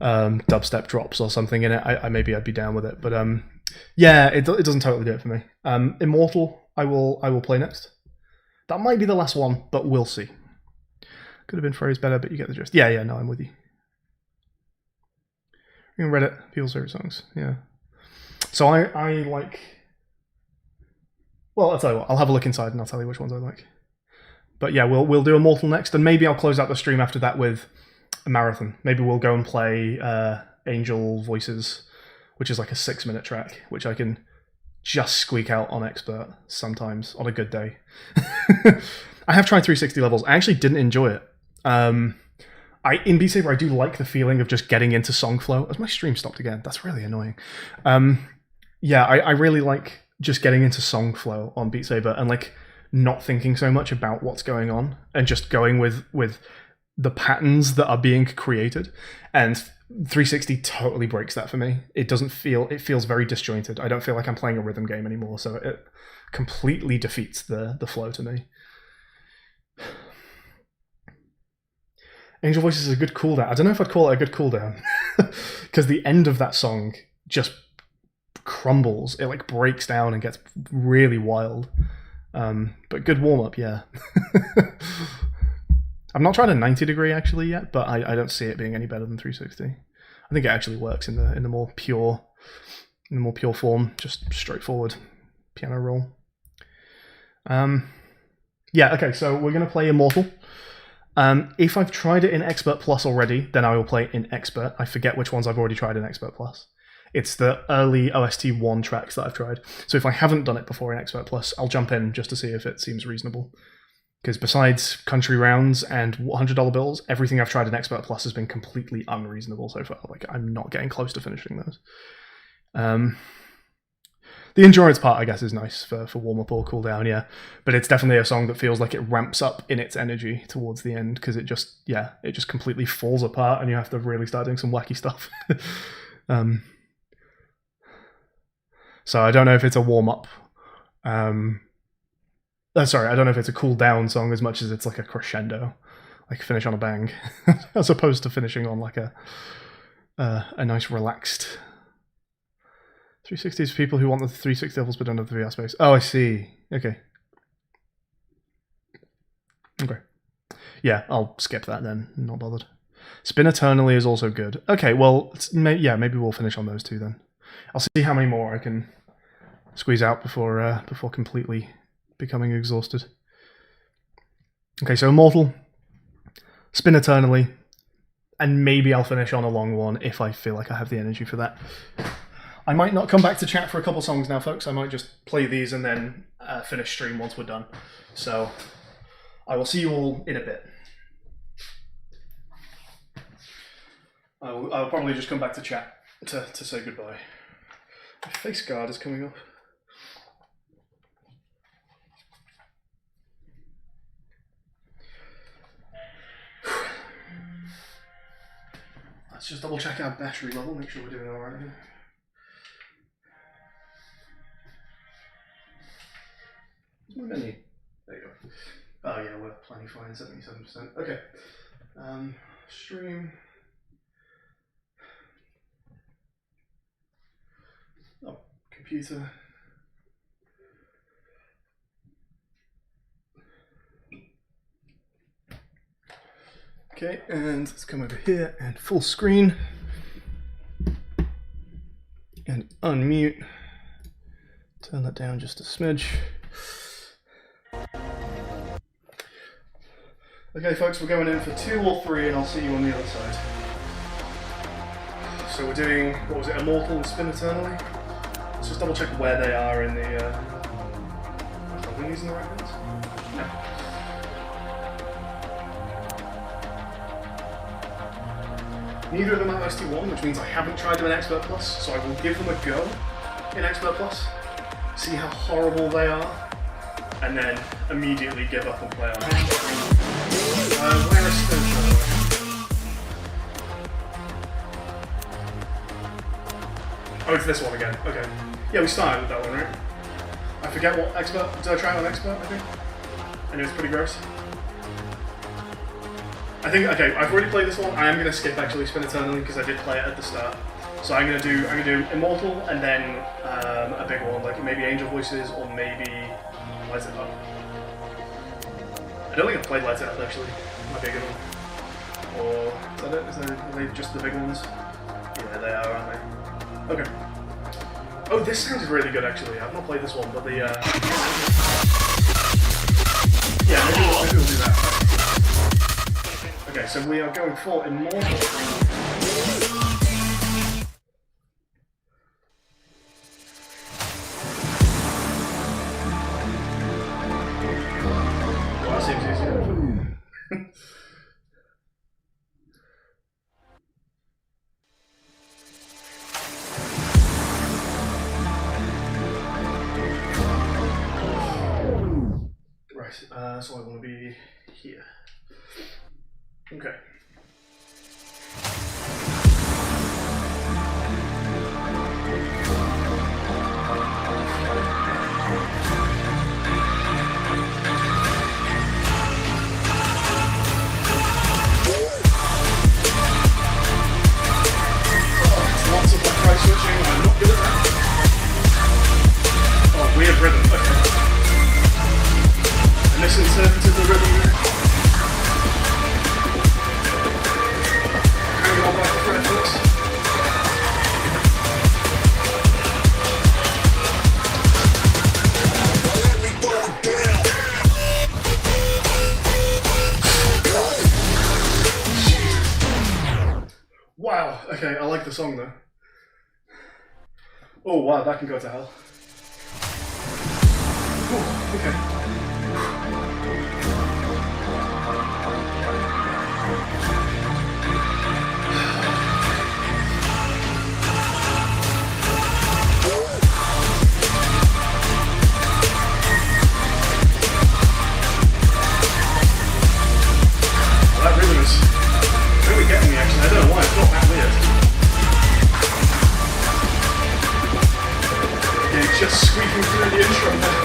dubstep drops or something in it, maybe I'd be down with it. But yeah, it doesn't totally do it for me. Immortal, I will play next. That might be the last one, but we'll see. Could have been phrased better, but you get the gist. Yeah, no, I'm with you. In Reddit, people's favorite songs. Yeah. So I like. Well, I'll tell you what. I'll have a look inside and I'll tell you which ones I like. But yeah, we'll do Immortal next, and maybe I'll close out the stream after that with a marathon. Maybe we'll go and play Angel Voices which is like a 6-minute track, which I can just squeak out on expert sometimes on a good day. I have tried 360 levels. I actually didn't enjoy it. In Beat Saber, I do like the feeling of just getting into song flow. As my stream stopped again, that's really annoying. I really like just getting into song flow on Beat Saber and like not thinking so much about what's going on and just going with the patterns that are being created. And 360 totally breaks that for me. It feels very disjointed. I don't feel like I'm playing a rhythm game anymore, so it completely defeats the flow to me. Angel Voices is a good cooldown. I don't know if I'd call it a good cooldown because the end of that song just crumbles. It like breaks down and gets really wild. But good warm up, yeah. I've not tried a 90 degree actually yet, but I don't see it being any better than 360. I think it actually works in the more pure form, just straightforward piano roll. Okay, so we're gonna play Immortal. If I've tried it in Expert Plus already, then I will play it in Expert. I forget which ones I've already tried in Expert Plus. It's the early OST 1 tracks that I've tried. So if I haven't done it before in Expert Plus, I'll jump in just to see if it seems reasonable. Because besides country rounds and $100 bills, everything I've tried in Expert Plus has been completely unreasonable so far. Like, I'm not getting close to finishing those. The endurance part, I guess, is nice for warm-up or cooldown, yeah. But it's definitely a song that feels like it ramps up in its energy towards the end, because it just completely falls apart and you have to really start doing some wacky stuff. So I don't know if it's a warm-up. I don't know if it's a cool-down song as much as it's like a crescendo. Like finish on a bang. As opposed to finishing on like a nice relaxed... 360 is for people who want the 360 levels but don't have the VR space. Oh, I see. Okay. Yeah, I'll skip that then. Not bothered. Spin Eternally is also good. Okay, well, maybe we'll finish on those two then. I'll see how many more I can squeeze out before completely becoming exhausted. Okay, so Immortal, Spin Eternally, and maybe I'll finish on a long one if I feel like I have the energy for that. I might not come back to chat for a couple songs now, folks. I might just play these and then finish stream once we're done. So I will see you all in a bit. I'll probably just come back to chat to say goodbye. My face guard is coming up. Let's just double check our battery level, make sure we're doing alright here. Where's my menu? There you go. Oh yeah, we're plenty fine, 77%. Okay. Stream. Oh, computer. Okay, and let's come over here and full screen. And unmute. Turn that down just a smidge. Okay, folks, we're going in for 2 or 3, and I'll see you on the other side. So we're doing, what was it, Immortal and Spin Eternally? Let's just double check where they are in the... Are we using the right ones? No. Neither of them are OST1, which means I haven't tried them in Expert Plus, so I will give them a go in Expert Plus, see how horrible they are, and then immediately give up and play on it. Where is Spin Eternally? Oh, it's this one again. Okay. Yeah, we started with that one, right? I forget what Expert... Did I try it on Expert, I think? And it was pretty gross. I think, okay, I've already played this one. I am going to skip actually Spin Eternally because I did play it at the start. So I'm going to do Immortal and then a big one, like maybe Angel Voices or maybe Lights It Up. I don't think I've played Lights It Up actually, my bigger one. Or is that it? Are they just the big ones? Yeah, they are, aren't they? Okay. Oh, this sounds really good actually. I've not played this one, but the yeah, maybe we'll do that. Okay, so we are going for Immortal. So I want to be here. Okay. Lots of price switching, I'm not good at that. Oh, weird rhythm, okay. I misinterpreted the rhythm there. Hang on back for efforts. Wow, okay, I like the song though. Oh wow, that can go to hell. Ooh, okay. That rhythm is really getting me actually. I don't know why, it's not that weird. Okay, just squeaking through the intro there.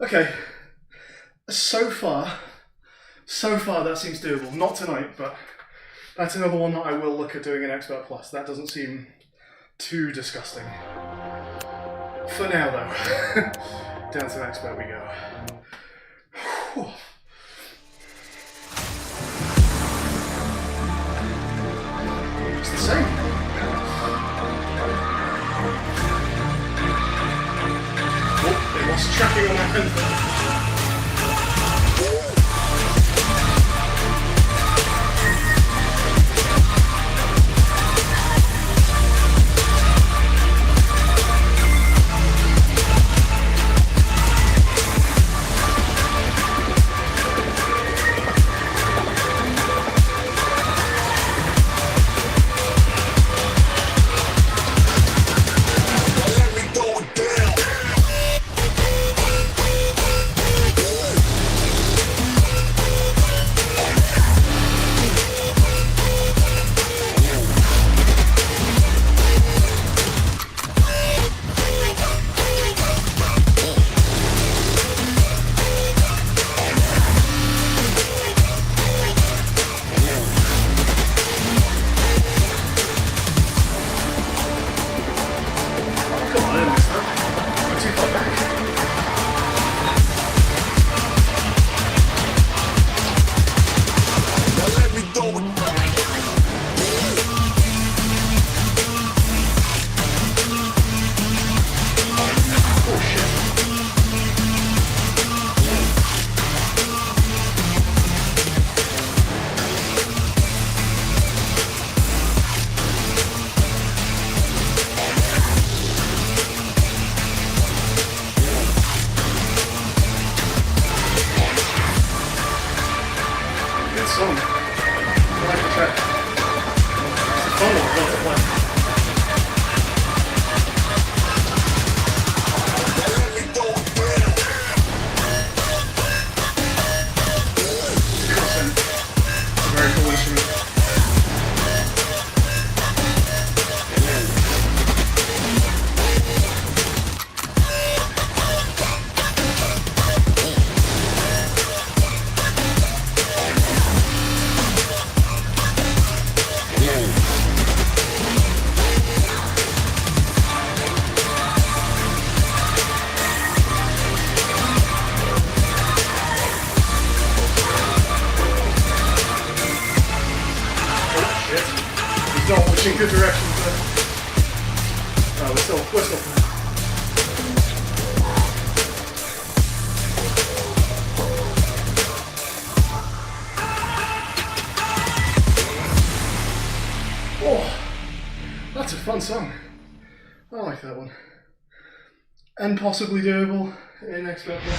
Okay, so far that seems doable. Not tonight, but that's another one that I will look at doing an Expert Plus. That doesn't seem too disgusting. For now though, down to Expert we go. Whew. It's the same. It was tracking on my hand there. Song. I like the track. It's a fun one to play. Content. It's a very cool instrument. He's not pushing good directions there. No, we're still fine. Oh, that's a fun song. I like that one. And possibly doable in expert play.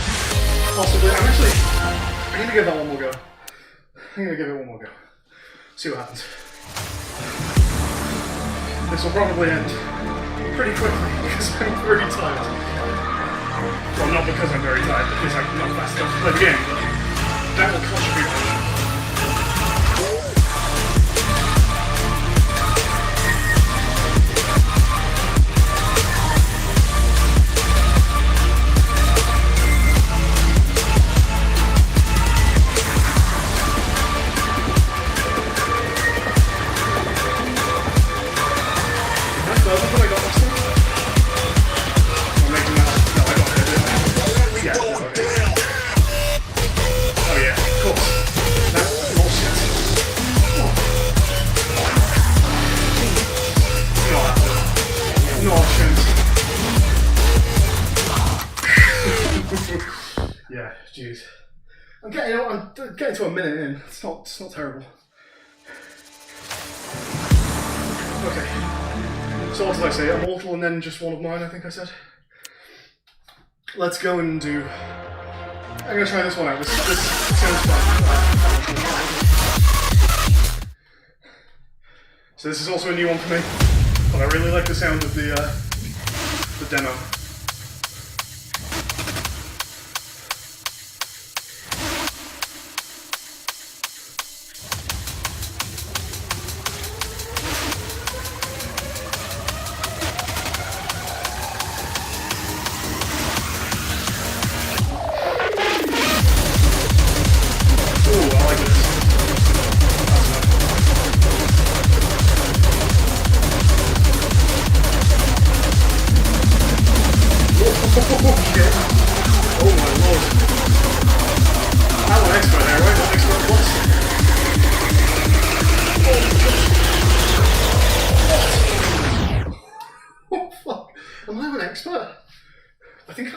Possibly. I'm gonna give that one more go. I'm gonna give it one more go. See what happens. This will probably end pretty quickly because I'm very tired. Well, not because I'm very tired, because I'm not fast enough to play the game, but that will contribute. Yeah, jeez. I'm getting to a minute in. It's not terrible. Okay. So what did I say? Immortal and then just one of mine, I think I said. Let's go and do. I'm gonna try this one out. This sounds fun. So this is also a new one for me, but I really like the sound of the demo.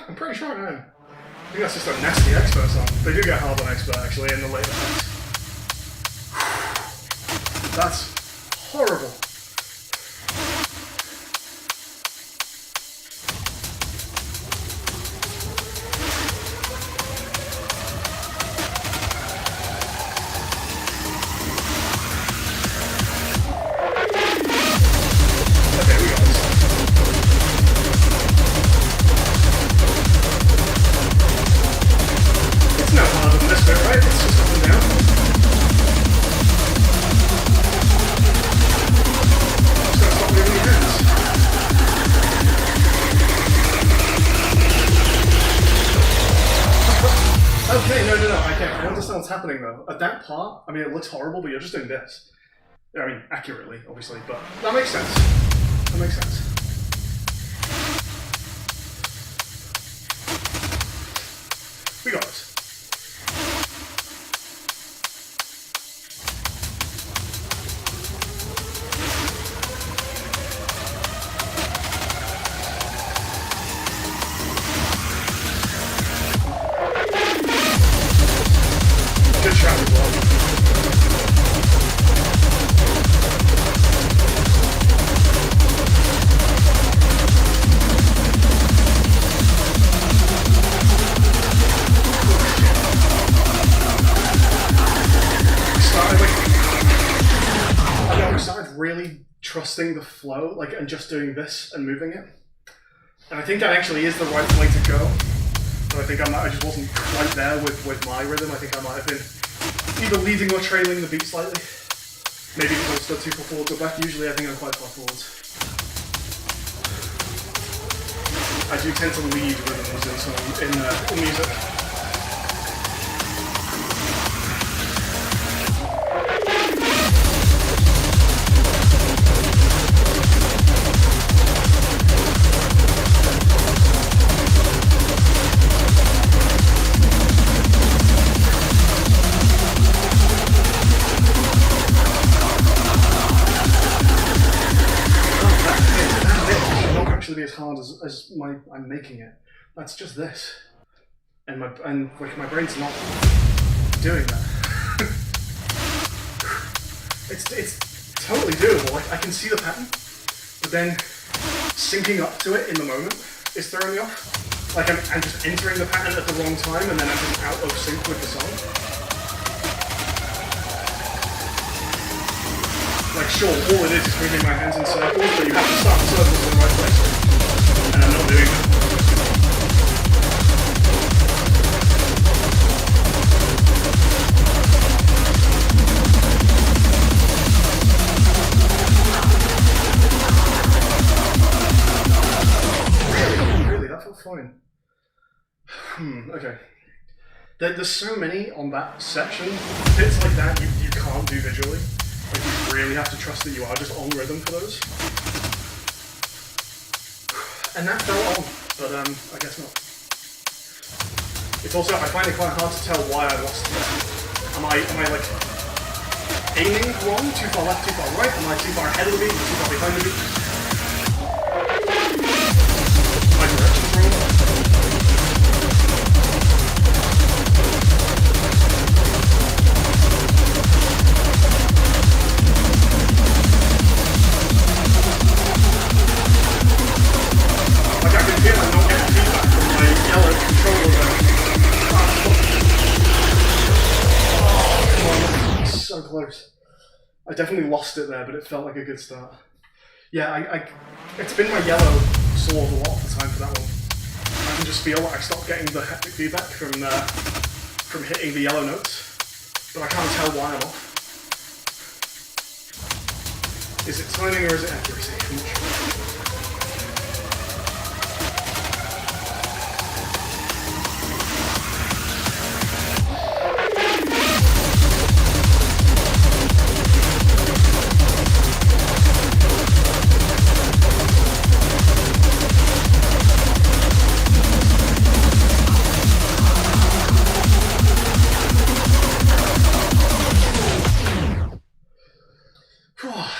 I'm pretty sure I am. I think that's just a nasty expert song. They do get hard on expert actually in the later parts. That's horrible. Happening though. At that part, I mean, it looks horrible, but you're just doing this. I mean, accurately, obviously, but that makes sense. That makes sense. We got this. Good shot as well. I started really trusting the flow, and just doing this and moving it. And I think that actually is the right way to go. But I think I just wasn't quite there with my rhythm. I think I might have been either leading or trailing the beat slightly. Maybe because I was still too far forward or back. Usually I think I'm quite far forwards. I do tend to lead rhythms in music. as I'm making it. That's just this, and my brain's not doing that. It's totally doable. Like, I can see the pattern, but then syncing up to it in the moment is throwing me off. Like, I'm just entering the pattern at the wrong time, and then I'm just out of sync with the song. Like, sure, all it is moving my hands in circles, but you have to start the circles in the right place. And I'm not doing that. Really, that felt fine. Okay. There's so many on that section. Bits like that you can't do visually. Like, you really have to trust that you are just on rhythm for those. And that felt on, but I guess not. It's also, I find it quite hard to tell why I lost it. Am I like aiming wrong? Too far left, too far right? Am I too far ahead of the beat, too far behind the beat? My direction's wrong. So close. I definitely lost it there, but it felt like a good start. Yeah, it's been my yellow sword a lot of the time for that one. I can just feel like I stopped getting the haptic feedback from hitting the yellow notes, but I can't tell why I'm off. Is it timing or is it accuracy? I'm not sure.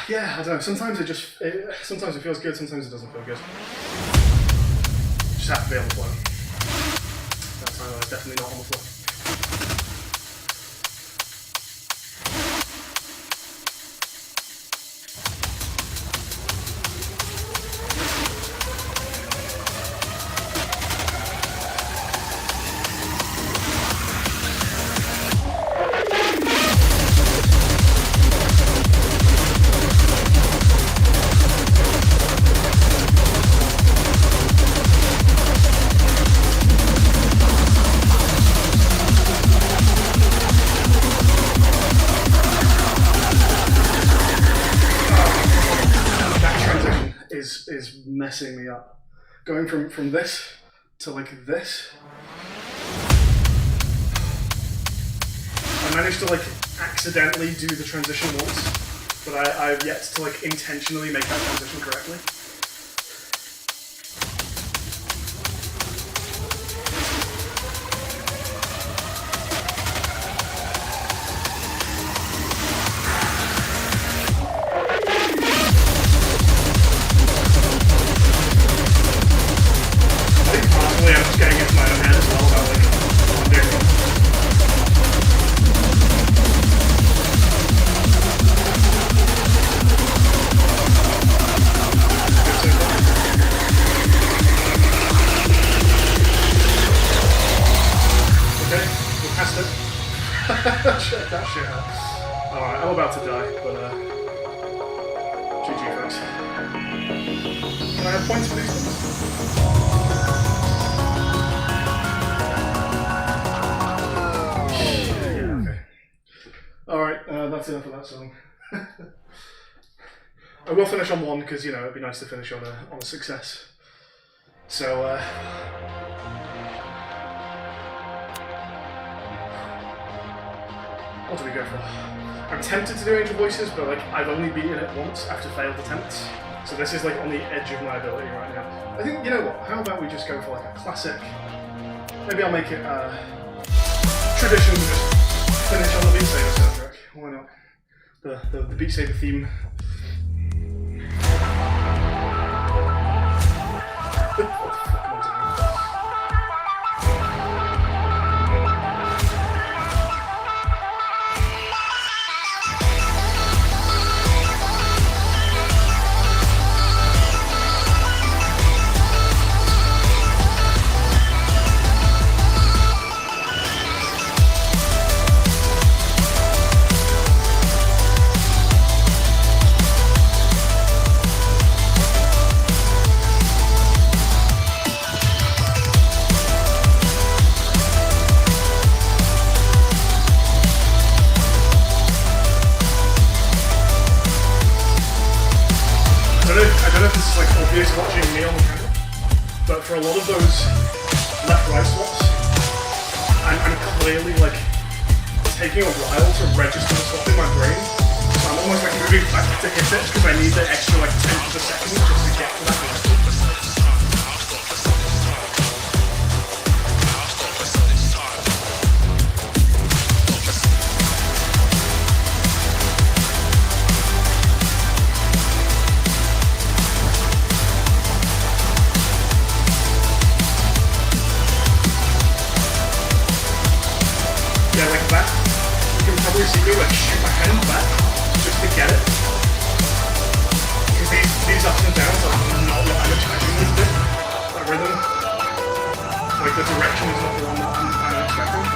Yeah, I don't know. Sometimes sometimes it feels good, sometimes it doesn't feel good. Just have to be on the flow. That time I was definitely not on the flow. Is messing me up. Going from this to like this. I managed to like accidentally do the transition once, but I've yet to like intentionally make that transition correctly. I'm just getting into my own head as well about like what I'm doing. Okay, we're past it. Check that shit out. Alright, I'm about to die, but GG folks. Can I have points for these things? Alright, that's enough of that song. I will finish on one because, you know, it'd be nice to finish on a success. So, what do we go for? I'm tempted to do Angel Voices, but like I've only beaten it once after failed attempts. So this is like on the edge of my ability right now. I think, you know what, how about we just go for like a classic, maybe I'll make it tradition, just finish on the Beat Saber soundtrack. Why not? The Beat Saber theme. I don't know if this is like obvious watching me on the camera, but for a lot of those left-right swaps, I'm clearly like taking a while to register the swap in my brain. So I'm almost like moving back to hit it because I need the extra like tenth of a second just to get to that point. Yeah, like that. You can probably see me like shoot my hand back just to get it. Because these ups and downs are not what I'm expecting them to do. That rhythm, like the direction is not the one that I'm expecting.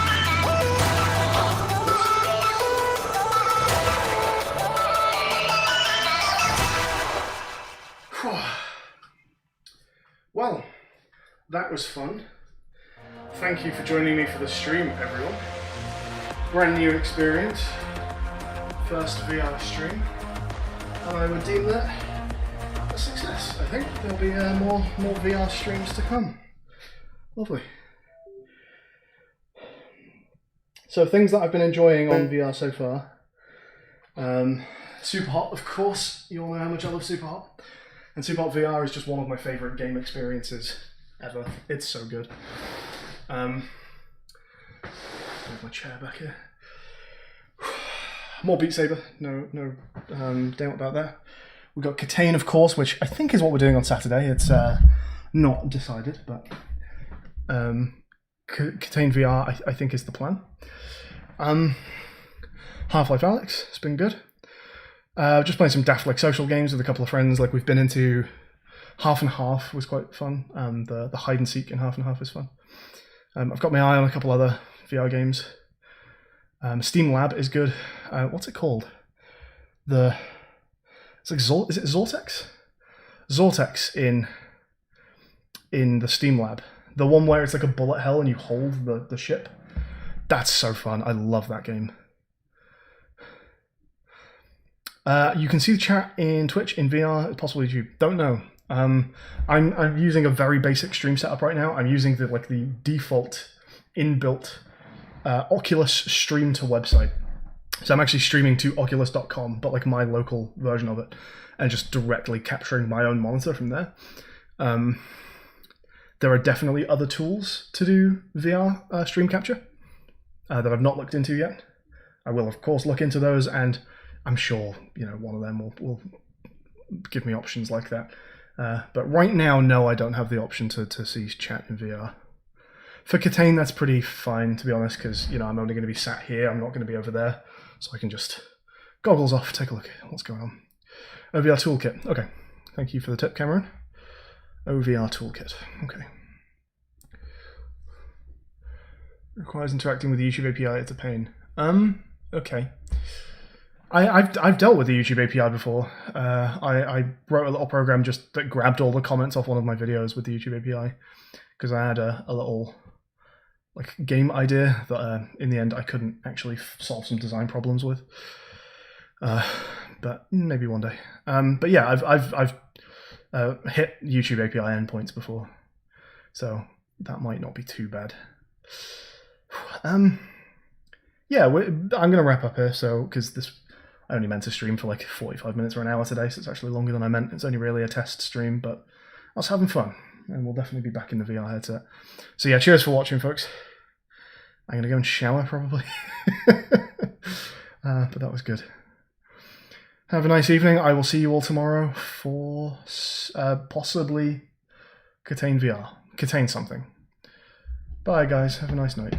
Well, that was fun. Thank you for joining me for the stream, everyone. Brand new experience, first VR stream, and I would deem that a success. I think there'll be more VR streams to come. Lovely. So things that I've been enjoying on VR so far. Super Hot, of course. You all know how much I love Super Hot. And Super Hot VR is just one of my favourite game experiences ever. It's so good. Move my chair back here. More Beat Saber, no doubt about that. We've got Catane, of course, which I think is what we're doing on Saturday. It's not decided, but Catane VR, I think, is the plan. Half-Life Alyx, it's been good. Just playing some daft like social games with a couple of friends. Like we've been into Half and Half was quite fun. The hide and seek in Half and Half is fun. I've got my eye on a couple other VR games. Steam Lab is good. What's it called? It's like is it Zortex? Zortex in the Steam Lab. The one where it's like a bullet hell and you hold the ship. That's so fun. I love that game. You can see the chat in Twitch, in VR, possibly YouTube. Don't know. I'm using a very basic stream setup right now. I'm using the default inbuilt Oculus stream to website. So I'm actually streaming to oculus.com, but like my local version of it, and just directly capturing my own monitor from there. There are definitely other tools to do VR stream capture that I've not looked into yet. I will, of course, look into those, and I'm sure one of them will give me options like that. But right now, no, I don't have the option to see chat in VR. For Catane, that's pretty fine, to be honest, because I'm only going to be sat here. I'm not going to be over there, so I can just goggles off, take a look at what's going on. OVR toolkit. Okay, thank you for the tip, Cameron. OVR toolkit. Okay. Requires interacting with the YouTube API. It's a pain. Okay. I've dealt with the YouTube API before. I wrote a little program just that grabbed all the comments off one of my videos with the YouTube API because I had a little game idea that in the end I couldn't actually solve some design problems with. But maybe one day. But yeah, I've hit YouTube API endpoints before, so that might not be too bad. Yeah, I'm gonna wrap up here. So because I only meant to stream for 45 minutes or an hour today, so it's actually longer than I meant. It's only really a test stream, but I was having fun, and we'll definitely be back in the VR headset. So yeah, cheers for watching, folks. I'm going to go and shower, probably. But that was good. Have a nice evening. I will see you all tomorrow for possibly Contain VR. Contain something. Bye, guys. Have a nice night.